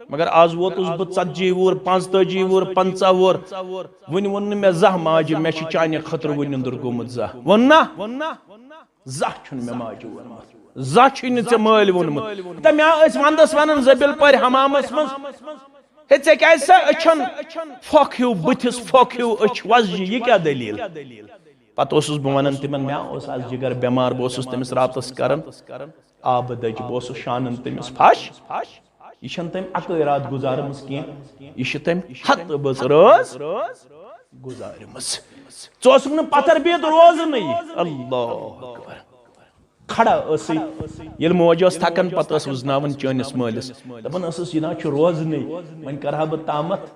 مگر آز ووتس بہ 40 وور 45 وور 50 وور ون ون مے زہ ماج مے چھ چانہ خطر ون نندر گومت زہ وننا زہ چھن مے ماج ونمت زہ چھن ژے مال ونمت تہ مے اس وندس ونن زبل پر حمامس من ہے ژے کیسا اچھن فوک ہیو بتھس فوک ہیو اچھ وزجی یہ کیا دلیل پتہ اوسس بہ ونن تمن مے اوس آز جگر بیمار بہ اوسس تمس راتس کرن آب دج بہ اوسس شانن تمس پھش یہ چھن تم اکے رات گزارمس کی یہ چھ تم ہت بس روز گزارمس ژوسک نہ پتھر بیت روزنی اللہ اکبر کھڑا اسی یل موج اس تھکن پتہ اس وزناون چانس مالس دپن اسس یہ نا چھ روزنی من کرہا بہ تامت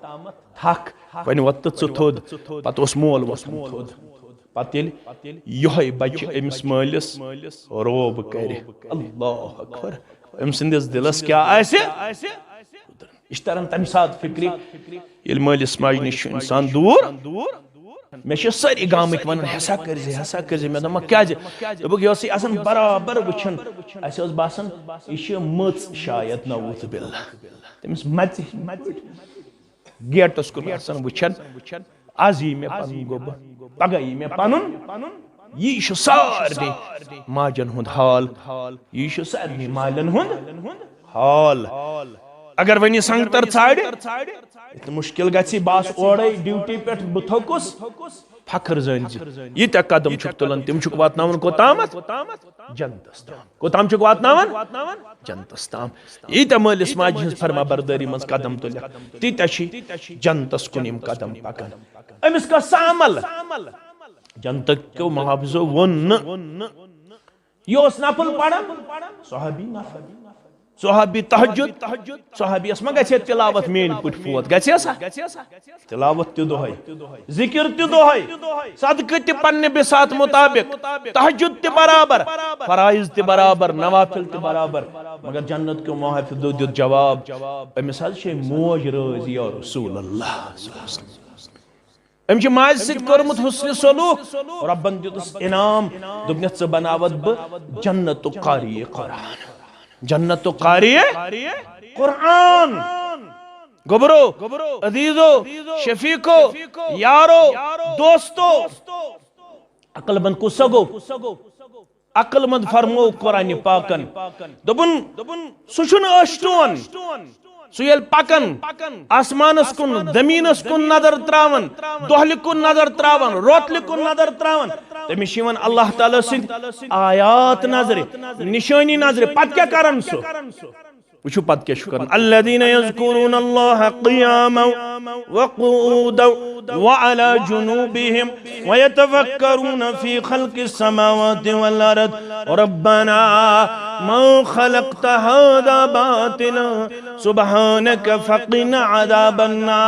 تھک ون وت ژ تھود پتہ اس مول وسم تھود پتہ یہ بچ امس مالس روب کر اللہ اکبر ام سندس دلس کیا آسہ اشترن تم سات فکری یل مالس ماج نش انسان دور میں ساری گامک ون ہسا کرزی میں دما کیا دبک یہ آسان برابر وچھن اس باسان یہ مچ شاید نعوذ باللہ تمس مچ گیٹس کن آسان وچھن آز یہ میں پن گوب پگہ یہ میں پنن یہ سارے ماجن ہند حال یہ سارے مالن ہند حال اگر ونی سنگتر ژھاڑِ مشکل گژھِ باس اورے ڈیوٹی پٮ۪ٹھ بہٕ تھوٚکُس فخر زٲنۍزِ ییٖتیٛاہ قدم چھُکھ تُلان تِم چھُکھ واتناوان کوٚتامتھ جنتس تام کوٚتام چھُکھ واتناوان جنتس تام ییٖتیٛاہ مٲلِس ماجہِ ہٕنٛز فرما بردٲری منٛز قدم تُلکھ تیٖتیٛاہ چھِ جنتس کُن یِم قدم پکان أمِس کھٔژ سۄ عمل جنتکیو محافظو ووٚن نہٕ یہِ اوس نفل پران صحابی تہجد صحابیس ما گژھِ تلاوت میٲنۍ پٲٹھۍ فوت گژھِ سا تلاوت تہِ دۄہے ذکر تہِ دۄہے صدقہٕ تہِ پننہِ بساط مطابق تہجد تہِ برابر فرائض تہِ برابر نوافل تہِ برابر مگر جنت کیو محافظو دیُت جواب أمِس حظ چھے موج رٲض یا رسول اللہ أمۍ چھِ ماجہِ سۭتۍ کوٚرمُت حسنِ سلوٗک رۄبن دیُتُس انعام دوٚپنَس ژٕ بناوتھ بہٕ جنتُک قاری قرآن جنتُک قاری قرآن گوبرو عزیزو شفیقو یارو دوستو عقل مند کُس سا گوٚو عقل مند فرمو قرآنِ پاکن دوٚپُن سُہ چھُنہٕ ٲشٹون سُہ ییٚلہِ پکان آسمانس کُن زمیٖنس کُن نظر تراوان دۄہلہِ کُن نظر تراوان روتلہِ کُن نظر تراوان تٔمِس چھِ یِوان اللہ تعالیٰ سٕنٛدۍ آیات نظرِ نشٲنی نظرِ پتہٕ کیٛاہ کران سُہ وٕچھِو پتہٕ کیٛاہ چھُ کران الذین یذکرون اللہ قیاما وقعودا وعلى جنوبهم ويتفكرون في خلق السماوات والأرض ربنا ما خلقت هذا باطلا سبحانك فقنا عذاب النار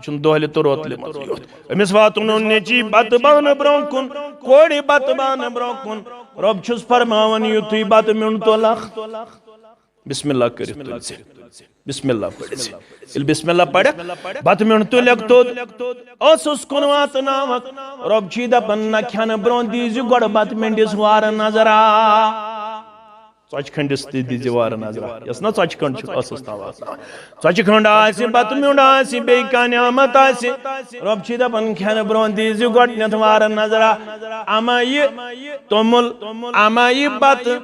چھُنہٕ دۄہلہِ تہٕ روتلہِ منٛز یوت أمِس واتنو نیٚچی بتہٕ بانہٕ برٛونٛہہ کُن کورِ بتہٕ بانہٕ برٛونٛہہ کُن رۄب چھُس فرماوان یُتھُے بتہٕ میوٚن تُلکھ بسم اللہ کٔرِتھ تُلۍ زِ بسم اللہ پٔرِتھ زِ ییٚلہِ بسم اللہ پرکھ بتہٕ میوٚن تُلکھ توٚت ٲسَس کُن واتناوکھ رۄب چھی دپان نہ کھٮ۪نہٕ برٛونٛہہ دیٖزِ گۄڈٕ بتہٕ مِنڈِس وارٕ نظرا ژۄچہِ کھٔنڈِس تہِ دیٖزِ وارٕ نظرا یۄس نا ژۄچہِ کھٔنڈ چھِ ٲسَس تام واتناوان ژۄچہِ کھٔنڈ آسہِ بتہٕ میوٚنٛڈ آسہِ بیٚیہِ کانٛہہ نعمت آسہِ رۄب چھِ دپان کھٮ۪نہٕ برٛونٛہہ دیٖزِ گۄڈٕنٮ۪تھ وارٕ نظرا اما یہِ توٚمُل اما یہِ بتہٕ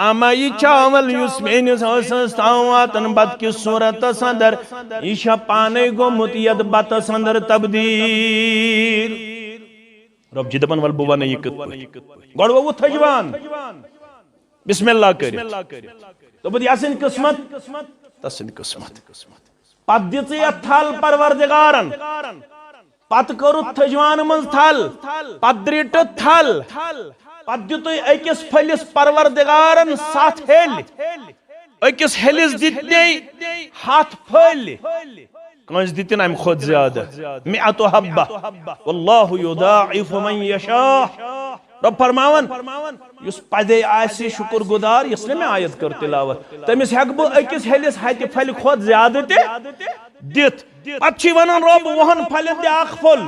اما یہِ چاول یُس میٲنِس ٲسَس تام واتان بتہٕ کِس صوٗرتس انٛدر یہِ چھا پانے گوٚمُت یتھ بتس انٛدر تبدیٖل رۄب چھِ دپان ول بہٕ ونہٕ یہِ کِتھ پٲٹھۍ گۄڈٕ ووٚوُ تھجوان بسم اللہ کٔرِتھ دوٚپُتھ یہِ سٕنٛدۍ قٕسمت تسٕنٛدۍ قٕسمت پتہٕ دِژٕ یتھ تھل پروردگارن پتہٕ کٔرٕتھ تھجوانہٕ منٛز تھل پتہٕ درٛٹٕتھ تھل پتہٕ دِتُے أکِس پھٔلِس پروردگارن 7 ہیٚلہِ أکِس ہیٚلِس دِتۍ 7 پھٔلۍ کٲنٛسہِ دِتِن امہِ کھۄتہٕ زیادٕ مِئَةُ حبہ واللہ یُضاعِفُ من یشاء رب فرماوان یُس پزے آسہِ شُکر گُزار یۄس نہٕ مےٚ آیت کٔر تِلاوت تٔمِس ہٮ۪کہٕ بہٕ أکِس ہیٚلِس ہتہِ پھلہِ کھۄتہٕ زیادٕ تہِ دِتھ پتہٕ چھِ ونان رب 2 پھلٮ۪ن دِ 1 پھوٚل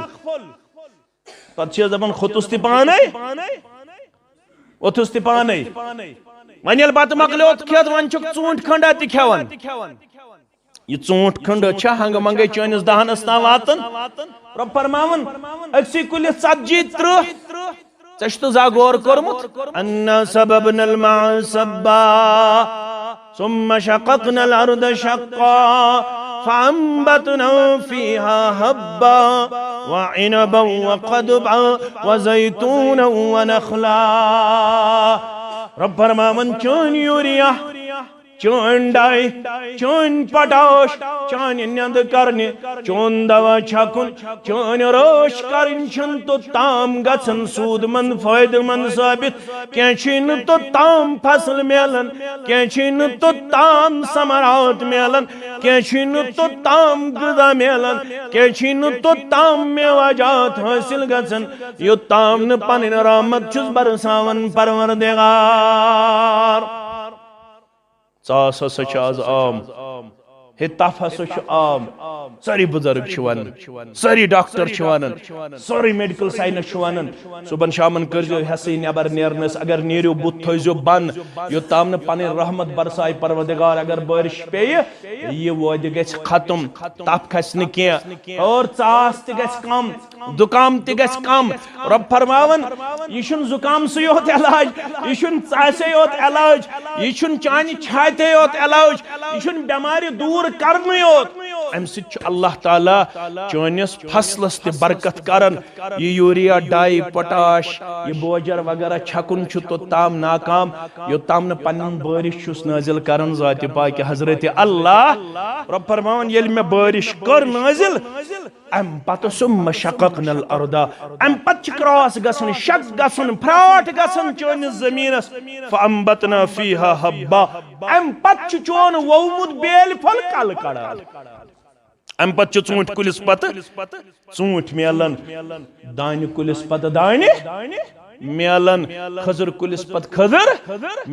پتہٕ چھِ دپان کھوٚتُس تہِ پانے ووٚتھُس تہِ پانے وۄنۍ ییٚلہِ بتہٕ مۄکلیوت کھٮ۪تھ وۄنۍ چھُکھ ژوٗنٛٹھۍ کھنڈا تہِ کھٮ۪وان یہِ ژوٗنٛٹھ کھنڈ چھا ہنگہٕ منگے چٲنِس دہنس تام واتان رب فرماوان أکسٕے کُلِس 40-30 ژےٚ چھُتہٕ زانٛہہ غور کوٚرمُت اَنَّا سَبَبْنَا الْمَاءَ سَبًّا ثُمَّ شَقَقْنَا الْأَرْضَ شَقًّا فَأَنبَتْنَا فِيهَا حَبًّا وَعِنَبًا وَقَضْبًا وَزَيْتُونًا وَنَخْلًا رب فرماوان چٲنۍ یوٗریا چٲنۍ ڈاے چٲنۍ پٹاش چانہِ نیٚنٛدٕ کرنہِ چون دوا چھکُن چٲنۍ رٲچھ کرٕنۍ چھنہٕ توٚتام گژھان سوٗد مند فٲیدٕ مند ثٲبت کینٛہہ چھُے نہٕ توٚتام فصل میلان کینٛہہ چھُے نہٕ توٚتام ثمرات میلان کینٛہہ چھُے نہٕ توٚتام غذا میلان کینٛہہ چھُے نہٕ توٚتام میوٕ حٲصِل گژھان یوٚتام نہٕ پنٕنۍ رحمت چھُس برساوان پروردگار ژاس ہسا چھِ آز عام ہے تف ہسا عام ساری بزرگ ون ساری doctor one sorry medical science one صبح شامن کرزو ہسے نبر نیرنس اگر نیرو بت تھزو بند یوتام نہ پن رحمت برسائے پروردگار اگر بارش پیہ یہ وعدہ گژھِ ختم تپ کھسہ نہ کینٛہہ اور ژاس تہ گژھِ کم زکام تہ گژھِ کم رب فرماون یہ چھُنہٕ زکام سٕے یوت علاج یہ چھُنہٕ ژاسے یوت علاج یہ چھُنہٕ چانہِ چھاتہِ یوت علاج یہ چھُنہٕ بیمارِ دور کرنے یوت ام سۭتۍ چھُ اللہ تعالیٰ چٲنِس فصلس تہِ برکت کران یہ یوریا ڈائی پوٹاش یہ بوجر وغیرہ چھکن چھُ توٚتام ناکام یوٚتام نہٕ پنٕنۍ بارش چھُس نازل کران ذاتِ پاکِ حضرت اللہ رب فرماون ییٚلہِ مےٚ بارش کٔر نازل ام پتہ ثم شققنا الارض ام پتہ چھ کراس گژھن شق گژھن پھراٹ گژھن چٲنِس زمینس فانبتنا فیہا حبا ام پتہ چھ چون وومُت بیل پھل کل کڑان ام پتہ چھ ژوٗنٛٹھۍ کُلِس پتہ ژوٗنٛٹھۍ میلان دانہِ کُلِس پتہ دانہِ میلان خضر کُلِس پتہ خضر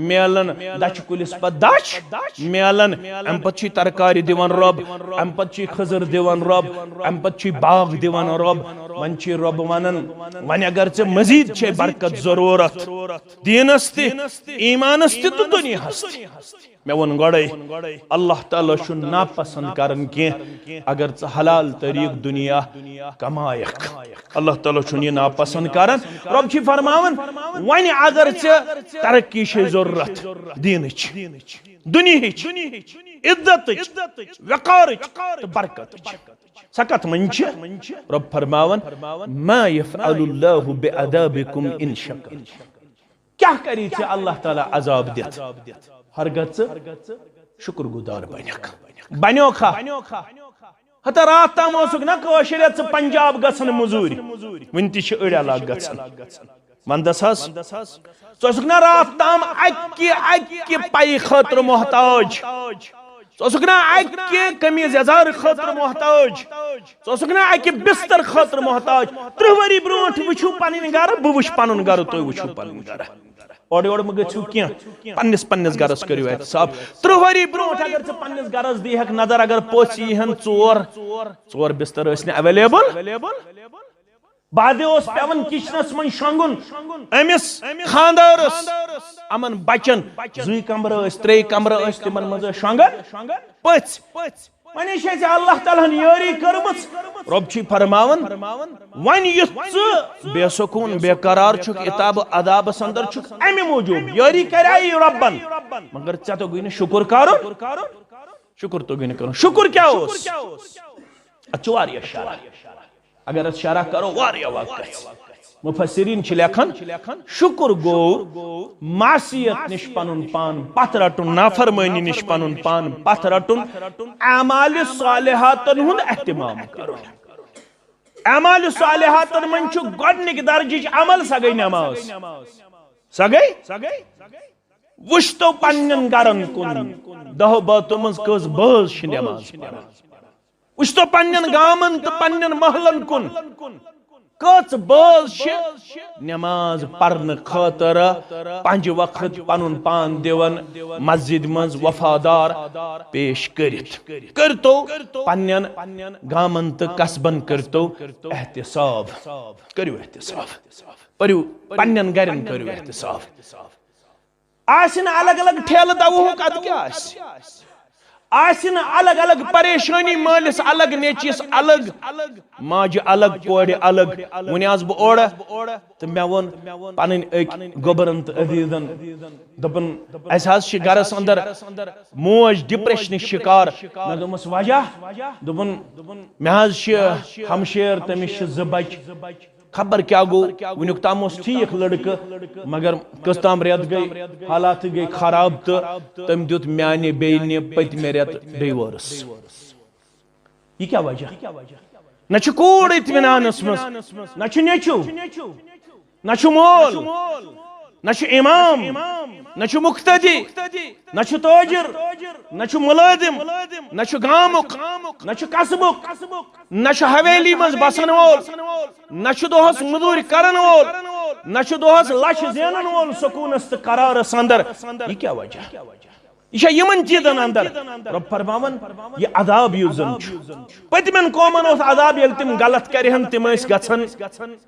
میلان دچھ کُلِس پتہ دچھ میلان ام پتہ چھ ترکاری دیوان رب ام پتہ چھ خضر دیوان رب ام پتہ چھ باغ دیوان رب ون چھ رب ونن ون اگر ژے مزید چھ برکت ضرورت دینس تہ ایمانس تہ تو دنیاہس تہ میں ون گوڑے اللہ تعالیٰ چھُ ناپسند کرن کینٛہہ اگر ژٕ حلال طریق دنیا کمایکھ اللہ تعالیٰ چھُنہٕ یہِ ناپسند کرن رب چھ فرماون وۄنۍ اگر ژےٚ ترقی چھے ضرورت دینٕچ دنیہٕچ عزتٕچ وقارٕچ تہٕ برکتٕچ سۄ کتھ منٛز چھِ رب فرماون ما یفعل اللہ بعذابکم ان شکرتم کیا کری ژےٚ اللہ تعالیٰ عذاب دِتھ ہرگز شکر گزار بنیوکھا ہتا رات تام اوسُکھ نا کٲشِر ژٕ پنجاب گژھن موٚزوٗرِ وٕنہِ تہِ چھِ أڑۍ علاقہٕ گژھان وندس حظ ژٕ اوسُکھ نا رات تام اکہِ پایہِ خٲطرٕ محتاج ژٕ اوسُکھ نا اکہِ قمیٖض یزار خٲطرٕ محتاج ژٕ اوسُکھ نا اکہِ بستر خٲطرٕ محتاج 30 ؤری برونٛٹھ وٕچھِو پنٕنۍ گرٕ بہٕ وٕچھٕ پنُن گرٕ تُہۍ وٕچھِو پنُن گرٕ اور یور مہ گژھِو کینٛہہ پننس گرس کٔرِو احتساب 30 ؤری برونٛٹھ اگر ژٕ پننس گرس دیٖہکھ نظر اگر پوٚژھ ییٖہن ژور بستر ٲسۍ نہٕ ایویلیبل بعدے اوس پیوان کچنس منٛز شۄنٛگُن أمِس خاندارس یِمن بچن 2 کمرٕ ٲسۍ 3 کمرٕ ٲسۍ تِمن منٛز ٲسۍ شۄنٛگان پٔژھۍ وۄنۍ چھے ژےٚ اللہ تعالیٰ ہن یٲری کٔرمٕژ رب چھ فرماون وۄنۍ یُتھ ژٕ بے سکوٗن بے قرار چھُکھ عتاب عذابس اندر چھُکھ امہِ موٗجوٗب یٲری کریاے ربن مگر ژےٚ توٚگُے نہٕ شُکر کرُن شکر توٚگُے نہٕ کرُن شکر کیٛاہ اوس اتھ چھُ واریاہ شرح اگر اتھ شرح کرو واریاہ وقت گژھِ مفسرین چھ لیکھان شکر گو معصیت نش پنن پان پتھ رٹن نافرمانی نش پنن پان پتھ رٹن اعمال صالحاتن ہند اہتمام کرن اعمال صالحاتن من چھ گۄڈنِک درجٕچ عمل سۄ گٔے نماز سۄ گٔے وٕچھتو پننٮ۪ن گرن کُن 10 بٲژو منٛز کٔژ بٲژ چھِ نماز پران وٕچھتو پننٮ۪ن گامن تہٕ پننٮ۪ن محلن کُن کٔژ بٲژ چھِ نماز پرنہٕ خٲطرٕ 5 وقت پنُن پان دِوان مسجد منٛز وفادار پیش کٔرِتھ کٔرتو پننٮ۪ن گامن تہٕ قصبن کٔرتو احتساب کٔرِو احتساب پٔرِو پننٮ۪ن گرن کٔرِو احتساب آسہِ نہٕ الگ الگ ٹھیلہٕ دوہُک ادٕ کیٛاہ آسہِ نہٕ الگ الگ پریشانی مٲلِس الگ نیچوِس الگ ماجہِ الگ کورِ الگ وۄنۍ آس بہٕ اورٕ تہٕ مےٚ ووٚن پنٕنۍ أکۍ گوٚبرن تہٕ عزیٖزن دوٚپُن اسہِ حظ چھِ گرس اندر موج ڈپریشنٕچ شِکار مےٚ دوٚپمس وجہ دوٚپُن مےٚ حظ چھِ ہمشیر تٔمِس چھِ 2 بچہِ خبر کیا گو ونیُک تام اوس ٹھیٖک لڑکہٕ مگر کٔژ تام رٮ۪تھ گٔے حالات گٔے خراب تہٕ تٔمۍ دیُت میانہِ بیٚنہِ پٔتمہِ رٮ۪تہٕ ڈِوٲرٕس یہِ کیٛاہ وجہ نہ چھُ کوٗر اطمینانس منٛز نہ چھُ نیٚچوٗ نہ چھُ مول نہ چھُ امام نہ چھُ مقتدی نہ چھُ تاجر نہ چھُ مُلٲزم نہ چھُ گامُک نہ چھُ قصبُک نہ چھُ حویلی منٛز بسن وول نہ چھُ دۄہس موٚزوٗرۍ کرن وول نہ چھُ دۄہس لچھ زینن وول سکوٗنس تہٕ قرارس اندر یہِ کیٛاہ وجہ یہ یمن چیزن اندر رب فرماون یہ عذاب یوزن پتمن قومن اس عذاب یل تم غلط کرہن تم اس گژھن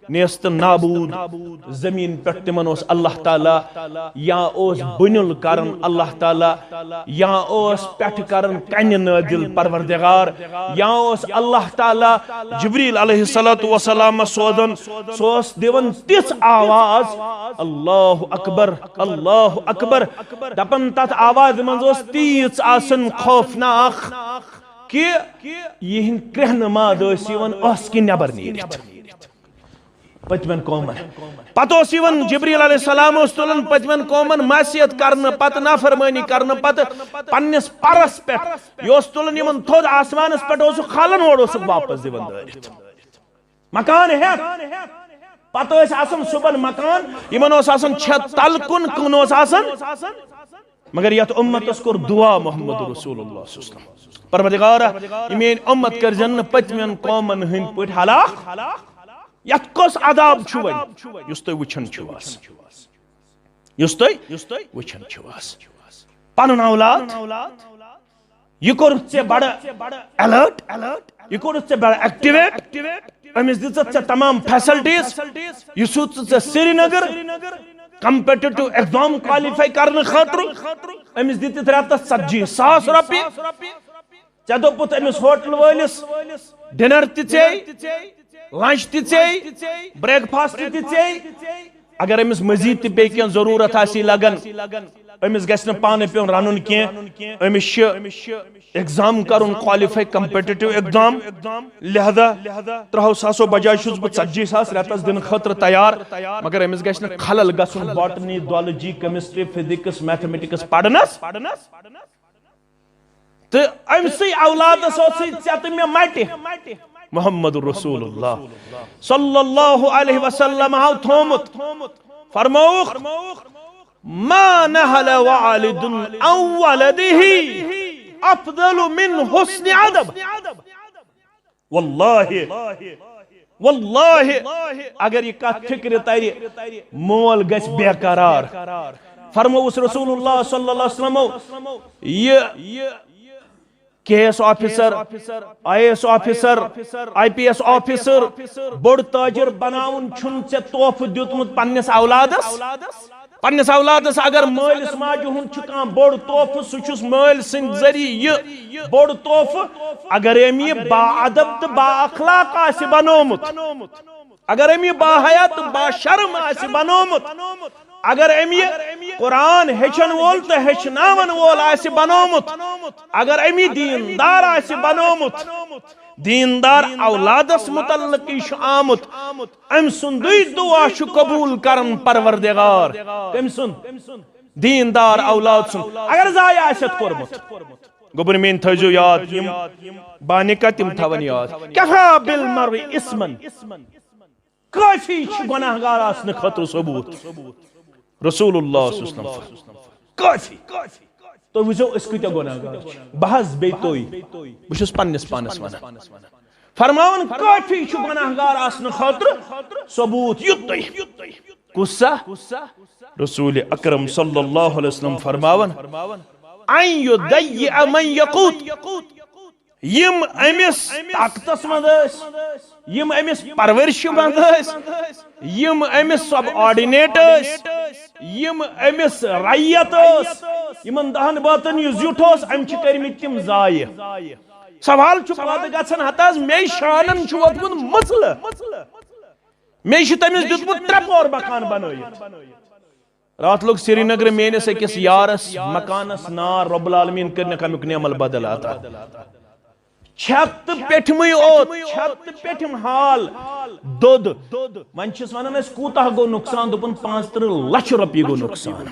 نیست نابود زمین پہ تمن اس اللہ تعالی یا اس بنل کرن اللہ تعالی یا اس پٹھ کرن کن نازل پروردگار یا اس اللہ تعالی جبریل علیہ الصلوۃ والسلام سوزن سوس دیون تس آواز اللہ اکبر دپن تت آواز منز تیز آسن خوفناک کہ یہ کرہن ماد اس کی نبر نیرت پتمن قومن پتہ جبریل علیہ السلام تلن پتمن قومن معصیت کرن پتہ نافرمانی کرن پتہ پنس پرس پہ یہ تلن یمن تھود آسمانس پہ کھالن اور واپس دون دارت مکان ہے پتہ آسان صبح مکان یمن آسان چھت تل کن کن مگر یت امتس کور دعا محمد رسول اللہ صلی اللہ علیہ وسلم پروردگارا میری امت کر جن پتمن قومن ہند پٹ ہلاک یت کس عذاب ون اس تھی وچھن وچھن پن اولاد یہ کور بڑا الرٹ یہ کور بڑا ایکٹیویٹ امس دژ تمام فیسلٹیز یہ سوچ سری نگر کمپیٹیٹو ایگزام کوالیفائی کرنے خاطر امس دت رتس 40,000 روپیہ ژے دوپت امس ہوٹل وٲلِس ڈنر تہِ لنچ تہِ بریک فاسٹ تہِ اگر امس مزید تہِ بیٚیہِ کینٛہہ ضروٗرت آسی لگان امس گژھِ نہٕ پانے پیون رنُن کینٛہہ امس چھُ ایگزام کرن کوالیفائی کمپیٹیٹو ایگزام لہذا 3,000 بجائے چھُس بہٕ 40,000 رتس دن خاطر تیار مگر امس گژھِ نہٕ خلل گژھُن botany zoology chemistry physics mathematics پرنس تہٕ أمسٕے اولادس اوسٕے ژےٚ تہٕ مےٚ مٹہِ محمد رسول اللہ صلی اللہ علیہ وسلم آو تھومت فرموخ ما نہل والد عن ولده افضل من حسن ادب واللہ اگر یہ کت فکر تری مول گژھِ بے قرار فرموس رسول اللہ صلی اللہ علیہ وسلم یہ KS officer IAS officer IPS officer بوڑ تاجر بناون چھن ژے توف دیتمت پنس اولادس اگر مالس ماجہ ہند کھانا بوڑ توف سہ مال سند ذریعہ یہ بوڑ توف اگر ام یہ با ادب تو با اخلاق آس بنومت اگر ام یہ با حیا تو با شرم آس بنومت اگر ام یہ قرآن ہیچن وول تو ہیچناون وول آس بنومت اگر ام یہ دیندار آس بنومت دیندار اولادس متعلق آمت ام سندی دعا قبول کرن پروردگار ام سند دیندار اولاد سن اگر ضائع آست کورمت گوبر مین تھجو یاد بانکا تم تھون یاد کفا بالمرء اسمن کافی گناہگار آسن خطر ثبوت رسول اللہ صلی اللہ علیہ وسلم کافی تو وچھو اس کتیا گناہگار بحث بیتوئی بچھس پنس پانس ونان فرماون کافی چھ گناہگار آسن خاطر ثبوت یتوئی کسا رسول اکرم صلی اللہ علیہ وسلم فرماون ان یضیع من یقوت یم امس طاقتس مند یم امس پرورش مند یم امس سب آرڈینیٹ یم امس رعیت یمن دہن باتن یہ زیوٹ ام کرمت تم ضائع سوال پتہ گھن ہتاز مے شانن ووتمت مسلہ مے تمس دیتمت 3 پور مکان بنائت رات لوگ سری نگر میس اکس یارس مکانس نار رب العالمین کرنے امیک نعمل بدل آتا چھت پیٹھم اوت چھت پیٹھم حال دود ون چھس ونان اس کوتاہ گو نقصان دپن 35 لچھ روپیہ گو نقصان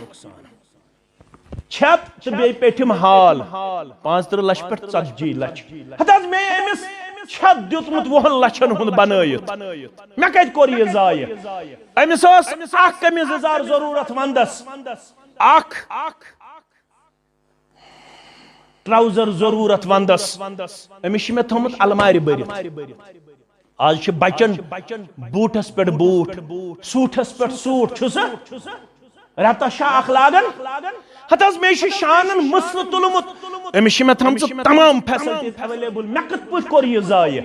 چھت تو بے پیٹھم حال 35 لچھ پہ 40 لچھ ہتاز میں امس چھت دیتمت 20 لچھن ہند بنائت میں کت کور یہ ضائع امس اخ قمیض یزار ضرورت وندس اخ ٹراؤزر ضرورت وندس امس میں تھومت الماری برت آج بچن بوٹس پہ بوٹ سوٹس پہ سوٹ رتا شاخ لاگن ہتاز میں شانن مسل تلمت امس میں تھمز تمام فیسلٹی اویلیبل میں کت پہ کور یہ ضائع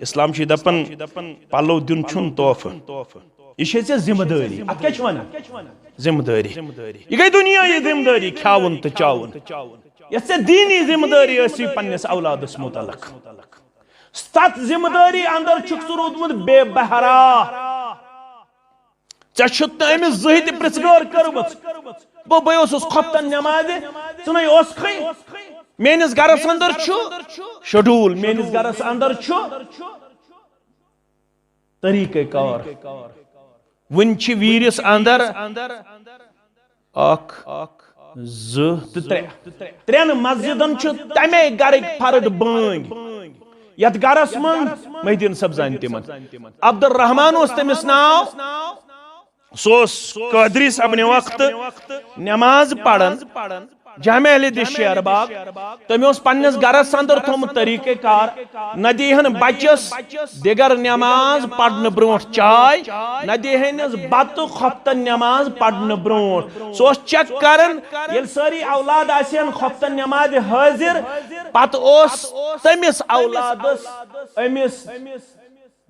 اسلام چھ دپن پلو دن چھن تحفہ یہ ذمہ داری ات کیا ونان ذمہ داری یہ گئی دنیا یہ ذمہ داری کھاون تو چاون یہ دینی ذمہ داری اسی پنس اولادس متعلق ست ذمہ داری اندر چھک ثہ رودمت بے بہرا ژھت امس زہ تہ پرژگار کرمت بہ اوسس خفتن نماز ژھنائی اوسکھے میانس گرس اندر شڈول میانس گرس اندر طریقہ کار ون چھ ویرس اندر اخ زہ تہ ترین مسجدن تمے گرک فرد بانگ یت گرس من محدین صاحب زان تمن عبد الرحمان اس تمس ناو سوس قادری صاحب نے وقت نماز پڑھن جامع اہل شیر باغ تم اس پنس گرس اندر تھومت طریقہ کار نہ دیہن بچس دیگر نماز پڑھن برونٹ چائے نہ دیہنس بت خفتن نماز پڑھن برونٹ سو چیک کرن یل ساری اولاد آسین خفتن نماز حاضر پت اس تمس اولادس امس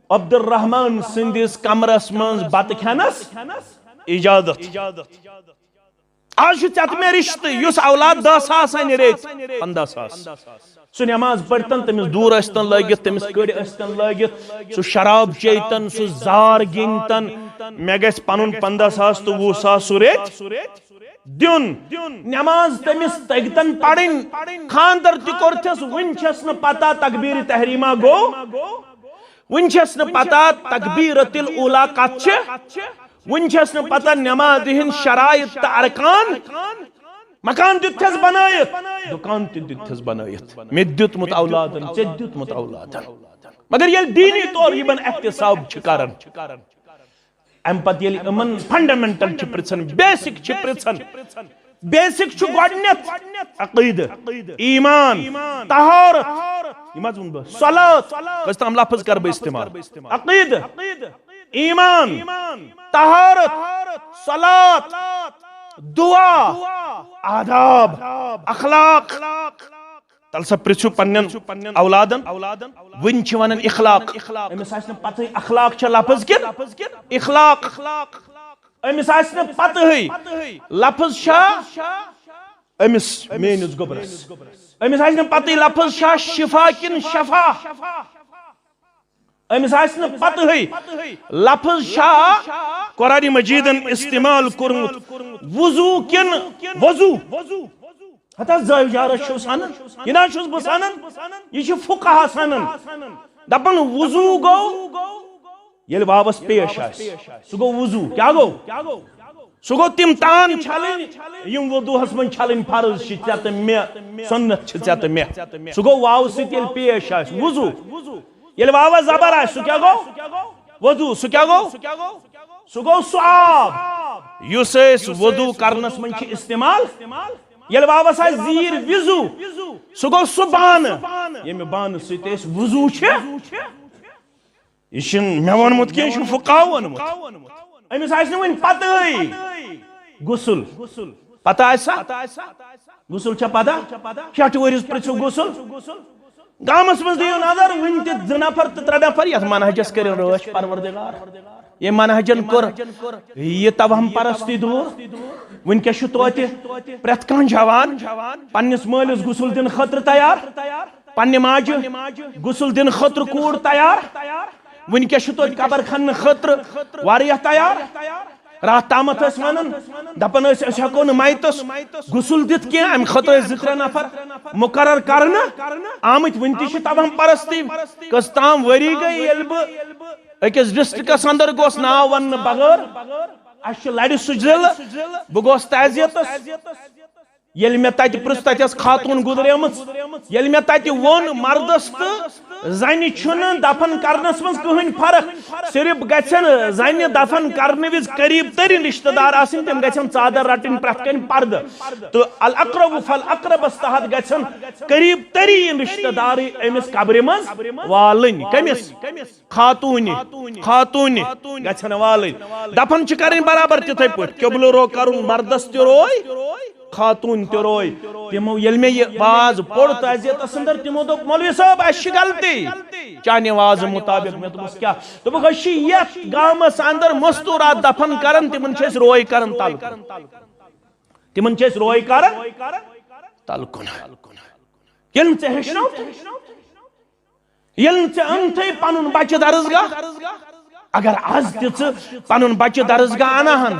عبد الرحمان سندس کمرس من بت کھینس اجازت آج ٹھت میں رشتہ اس اولاد 10,000 این ریت 15,000 سہ نماز پڑتن تمس دور اشتن لگت تمس کڑ اشتن لگت سہ شراب چیتن سہ زار گنتن مے گژھِ پنن 15,000 تو 20,000 سہ ریت دین نماز تمس تگتن پڑھن خاندر تہ کورتھس ون چھس نہ پتہ تکبیر تحریمہ گو ون چھس نہ پتہ تکبیرۃ الاولی کت چھ ون چھس نہ پتہ نماز ہن شرائط تو ارکان مکان دتھس بنائت دکان تہ دتھس بنائت میں دتمت اولادن ژے دتمت اولادن مگر یل دینی طور یمن احتساب چھ کرن ام پتہ یل یمن فنڈامنٹل چھ پرژھن بیسک چھ پرژھن بیسک چھ گۄڈنیتھ عقیدہ ایمان طہارت یہ مت ون بہ صلاۃ کس تام لفظ کر بہ استعمال عقیدہ ایمان طہارت صلاۃ دعا آداب اخلاق تل سا پرژھو پنن اولادن ون چھ ونان اخلاق امس آسہ پتہ اخلاق چھ لفظ کن اخلاق امس آسہ پتہ لفظ شاہ امس میانس گوبرس امس آسہ پتہ لفظ شاہ شفا کن شفا امس آسہ پتہ لفظ شاہ قرآن مجیدن استعمال کورمت وضو کن وضو ہتا زاویارس چھو سنن یہ نا چھس بہ سنن یہ چھ فقہا سنن دپن وضو گو یل واپس پیش آس سہ گو وضو کیا گو سہ گو تم تان چھلن یم وضوہس من چھلن فرض چھ ژے تہ مے سنت چھ ژے تہ مے سہ گو واو سۭتۍ ییٚلہِ پیش آس وضو ییٚلہِ واوا زبر آس سہ کیا گو وضو سہ کیا گو سہ گو سہ آب یس وضو کرنس من چھ استعمال ییٚلہِ واوس آس زیٖر وضو سہ گو سہ بانہٕ ییٚمہِ بانہٕ سۭتۍ أسۍ وضو چھ یہ چھ مے وونمت کی یہ فقہا وونمت امس آسہ ون پتہ غسل پتہ آسا غسل چھ پتہ 6 ؤرِس پرژھو غسل گامس من دیو نظر ون تہ 2 نفر تہ 3 نفر یتھ منہجس کرن رٲچھ پروردگار یہ منہجن کور یہ توہم پرستی دور ونکس چھ توتہ پرٮ۪تھ کانٛہہ جوان پننس مٲلس غسل دن خٲطرٕ تیار پننہِ ماجہِ غسل دن خٲطرٕ کوٗر تیار ونکس چھ توتہ قبر کھننہٕ خٲطرٕ واریاہ تیار رات تامت ٲسۍ ونان دپان ٲسۍ أسۍ ہٮ۪کو نہٕ میتس غسل دِتھ کینٛہہ امہِ خٲطرٕ ٲسۍ 2-3 نفر مقرر کرنہٕ آمٕتۍ ونہِ تہِ چھِ توہم پرستی کٔژ تام ؤری گٔے ییٚلہِ بہٕ أکِس ڈسٹرکس اندر گوس ناو وننہٕ بغٲر اسہِ چھُ لرِ سُہ ضلعہٕ بہٕ گوس تعزیتس ییٚلہِ مےٚ تتہِ پرژھ تتہِ ٲس خاتوٗن گُزریمٕژ ییٚلہِ مےٚ تتہِ ووٚن مردس تہٕ زنہِ چھُنہٕ دفن کرنس منٛز کٕہٕنۍ فرق صرف گژھن زنہِ دفن کرنہٕ وِزِ قریٖب تٔرِنۍ رشتہٕ دار آسٕنۍ تِم گژھن ژادر رٹٕنۍ پرٛٮ۪تھ کنہِ پردٕ تہٕ الاقرب فالاقربس تحت گژھن قریٖب تٔریٖن رشتہٕ دارٕے أمِس قبرِ منٛز والٕنۍ کٔمِس خاتوٗنہِ گژھن والٕنۍ دفن چھِ کرٕنۍ برابر تِتھے پٲٹھۍ قبلہٕ رو کرُن مردس تہِ روے خاتون تہ روی تمو یل میں یہ واز پوڑ تعزیت اندر تمو دوپ مولوی صاحب اش غلطی چانہ واز مطابق میں دوپس کیا دوپک اش یت گامس اندر مستورات دفن کرن تمن چھ روی کرن تل تمن چھ روی کرن تل کن یل ژے ہیچھنو یل ژے انتھے پنن بچہ درسگاہ اگر آز تہ پنن بچہ درسگاہ انہن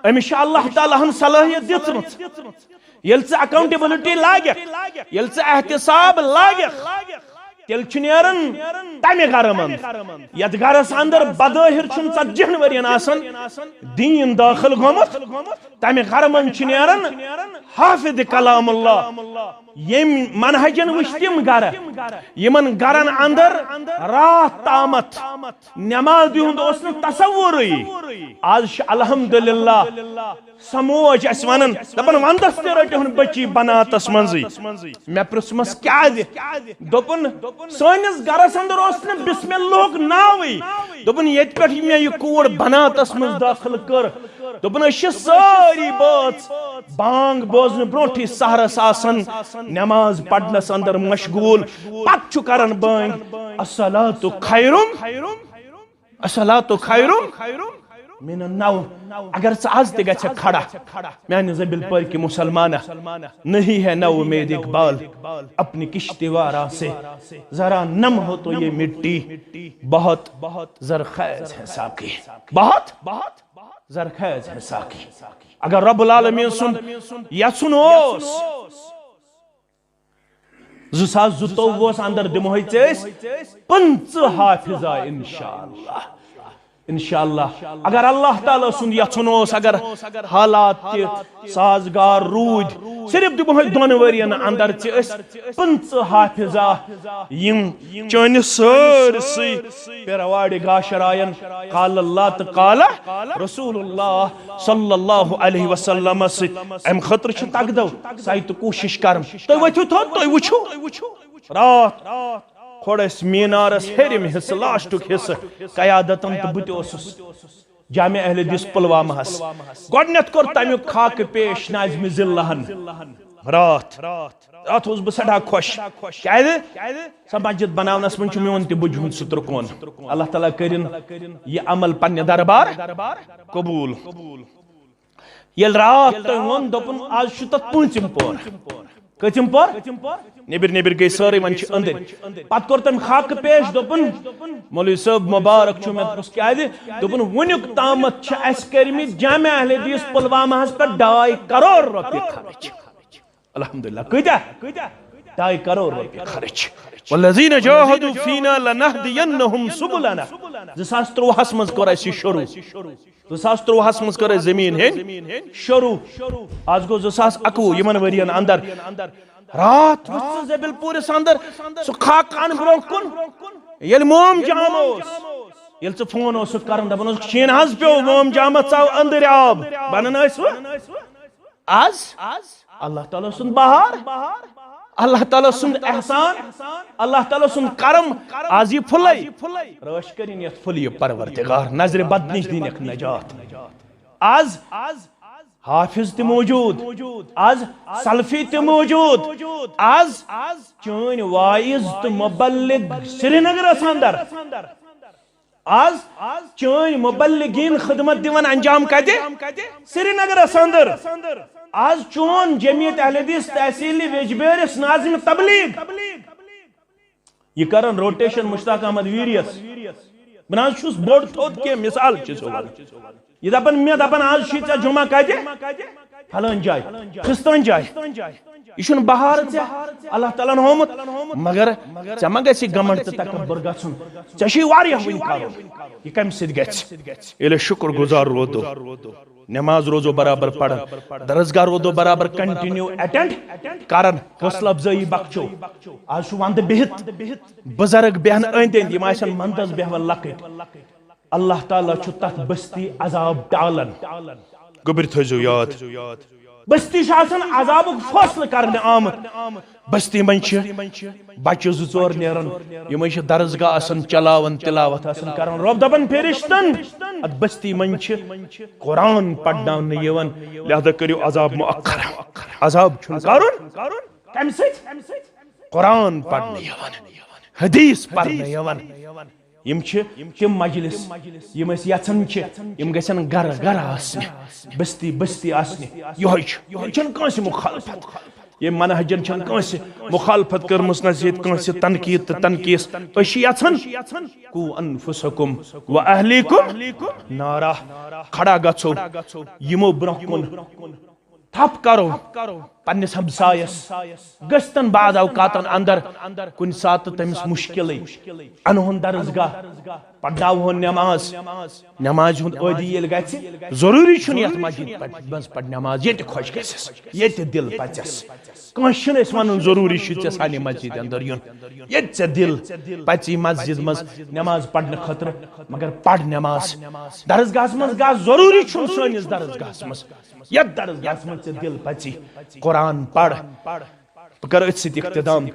امس اللہ تعالیٰ ہن صلاحیت دژمٕژ یل ژے اکاؤنٹیبلٹی لاگکھ یل ژے احتساب لاگکھ تیل چھ نیرن تمہ گھر مند یت گھرس اندر بظاہر چھن 40 ورین آسان دین داخل گومت تمہ گھر مند چھ نیرن حافظ کلام اللہ یم منہجن وچ تم گھر یمن گھرن اندر رات تامت نماز دہند اوس نہ تصوری آج الحمدللہ سموج اس ونن دپن وندس تہ رٹہن بچی بناتس منزی میں پرسمس کیا دوپن سٲنِس گھرس اندر اوس نہ بسم اللہ ناوی دوپن یت پٮ۪ٹھ مےٚ یہِ کوٗر بناتس منٛز داخل کٔر دوپن أسۍ چھِ سٲری بٲژ بانگ بوزنہٕ برونٛٹھٕے سحرس آسان نماز پرنس اندر مشغول پتہٕ چھُ کران بانگ الصلاۃ خیر من النوم اگر ژٕ آز تہِ گژھکھ کھڑا میانہِ زبیل پر کی مسلمانہ نہیں ہے نہ امید اقبال اپنی کشتیوارہ سے ذرا نم ہو تو یہ مٹی بہت زرخیز ہے ساقی بہت زرخیز ہے ساقی اگر رب العالمین سن یژھُن اوس 2024 اندر دموے ژےٚ أسۍ 15 حافظہ انشاءاللہ اگر اللہ تعالیٰ سن یژھُن اوس اگر حالات تہ سازگار روٗدۍ صرف دموے 2 ؤرین اندر ژےٚ أسۍ 15 حافظہ یم چٲنِس سٲرسٕے پیرواڑِ گاشرایَن قال اللہ تہٕ قال رسول اللہ صلی اللہ علیہ وسلم سۭتۍ امہِ خٲطرٕ چھِ تگدو ساے تہٕ کوٗشش کرن تُہۍ ؤتھِو تھوٚد تُہۍ وٕچھِو رات کھوڑ اس مینارس ہیرم حصہ لاسٹک حصہ قیادتن تو بت اوسس جامع اہل حدیث پلوامہ ہس گۄڈنیتھ کور تمیُک خاکہ پیش ناظم ذلہن رات اوس بہ سٹھا خوش کیازِ سۄ مسجد بناونس من چھُ میون تہِ بُجہِ ہُنٛد سُترکون اللہ تعالیٰ کٔرِن یہِ عمل پننہِ دربار قبوٗل ییٚلہِ رات تۄہہِ ووٚن دوٚپُن آز چھُ تتھ 5م پور کٔژِم پور نیبر گئی سٲری ون چھِ أنٛدٕرۍ پتہٕ کوٚر تٔمۍ خاکہٕ پیش دوٚپُن مولوی صٲب مبارک چھُ مےٚ دوٚپُس کیازِ دوٚپُن وُنیُک تامتھ چھِ اَسہِ کٔرمٕتۍ جامع اہل حدیث پُلوامہس پٮ۪ٹھ 2.5 کروڑ رۄپیہِ خرچ الحمدللہ کۭتیاہ 2.5 کروڑ رۄپیہِ خرچ والذین جاہدوا فینا لنہدینہم سبلنا 2023 منٛز کوٚر اَسہِ یہِ شروع 2023 منٛز کٔر اَسہِ زمیٖن ہیٚنۍ شروع آز گوٚو 2021 یمن ؤرین اندر رات وٕچھ ژٕ زبیل پوٗرِس اندر سُہ خاکہٕ ان برونٛہہ کُن ییٚلہِ موم جام اوس ییٚلہِ ژٕ فون اوسُکھ کران دپان اوسُکھ شیٖن حظ پیوٚو موم جامس ژاو أنٛدٕرۍ آب بنان ٲسوٕ آز اللہ تعالیٰ سُنٛد بہار اللہ تعالیٰ سُنٛد احسان اللہ تعالیٰ سُنٛد کرم آز یہِ پھُلے رٲچھ کٔرِنۍ یتھ پھُلہِ یہِ پروردگار نظرِ بد نِش دِنکھ نجات آز حافظ تہِ موجود آز سلفی تہِ موجود آز چٲنۍ وائز تہٕ مبلغ سرینگرس اندر آز چٲنۍ مبلغین خدمت دِوان انجام کتہِ سرینگرس اندر آز چون جمعیت اہل حدیث تحصیل ویجبیرس ناظم تبلیغ یہ کرن روٹیشن مشتاق احمد ویریس بنا چھُس بوڑ تھوٚد کینٛہہ مثال چھِ سوال یہ دپن مےٚ دپن آز چھُے ژےٚ جمعہ کتہِ پھلٲنۍ جاے فِستٲنۍ جاے یہ چھُنہٕ بہار ژےٚ اللہ تعالیٰ ہن ہومُت مگر ژےٚ ما گژھِ گمنڈ تہٕ تکبر گژھُن ژےٚ چھُے واریاہ وٕنہِ کرُن یہ کمہِ سۭتۍ گژھِ ییٚلہِ شُکر گزار روزو نماز روزو برابر پڑھن درسگاہ روزو برابر کنٹینیو اٹینڈ کرن حوصلہ افزائی بخشو آج چھُ ونٛدٕ بِہِتھ بزرگ بیہن أنٛدۍ أنٛدۍ یِم آسن منٛدس بیہوان لۄکٕٹۍ اللہ تعالیٰ چھُ تتھ بستی عذاب ٹالن گوٚبٕرۍ تھٲیزیو یاد بستی آسان عذاب فاصلہ کرنے آمد بستی من بچہ زٕ ژور نیران یمے درسگاہ آسان چلاوان تلاوت آسان کران رب دپان فرشتن ات بستی من قرآن پرناونہ یوان لہذا کریو عذاب مؤخر عذاب چھن کرن کمہ سۭتۍ قرآن پرنہ یوان حدیث پرنہ یوان یم تم مجلس یم یژھان یم گژھن گر گر آسنہِ بستی بستی آسنہِ یہ چھن کٲنٛسہِ مخالفت یہ منہجن چھن کٲنٛسہِ مخالفت کٔرمٕژ نہ ییٚتہِ کٲنٛسہِ تنقید تہٕ تنقیٖس أسۍ چھِ یژھان قو انفسکم و اہلیکم نارا کھڑا گژھو یمو برونٛہہ کُن تھپ کرو پنس ہمسایس گستن بعض اوقاتن اندر کن سات تمس مشکل انہون درسگاہ پڑھاوہن نماز نماز ہند عادی یل گژھِ ضروری چھُنہٕ یتھ مسجد منٛز پڑھ نماز ییٚتہِ خۄش گژھٮ۪س ییٚتہِ دل پژٮ۪س کٲنٛسہِ چھُنہٕ أسۍ ونُن ضروری چھُ ژےٚ سانہِ مسجد اندر یُن ییٚتہِ ژےٚ دل پژی مسجد منٛز نماز پڑھنہٕ خٲطرٕ مگر پڑھ نماز درسگاہس منٛز گژھ ضروری چھُنہٕ سٲنِس درسگاہس منٛز یتھ درسگاہس منٛز ژےٚ دل پژی قرآن پڑھ بہٕ کرٕ أتھۍ سۭتۍ اختتام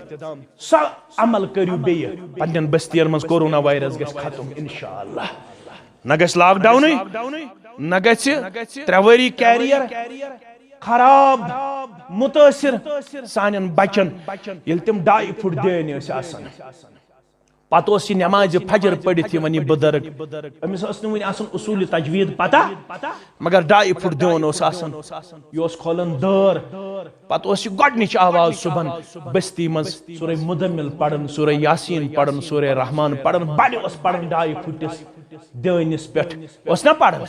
سۄ عمل کٔرِو بیٚیہِ پننٮ۪ن بستین منٛز کورونا وایرس گژھِ ختم انشاءاللہ نہ گژھِ لاک ڈاونٕے نہ گژھِ 3 ؤری کیریئر خراب متٲثر سانٮ۪ن بچن ییٚلہِ تِم 2.5 فُٹ دیانہِ ٲسۍ آسان پتہٕ اوس یہِ نمازِ فجر پٔرِتھ یِوان یہِ بُزرگ أمِس ٲس نہٕ وُنہِ آسان اصوٗلِ تجویٖد پتہ مگر 2.5 فُٹ دیوُن اوس آسان یہِ اوس کھولان دٲر پتہٕ اوس یہِ گۄڈنِچ آواز صُبحن بستی منٛز سورہ مُدمل پران سورہ یاسین پران سورہ رحمان پران بڑِ اوس پران 2.5 فُٹس دٲنِس پٮ۪ٹھ اوس نا پران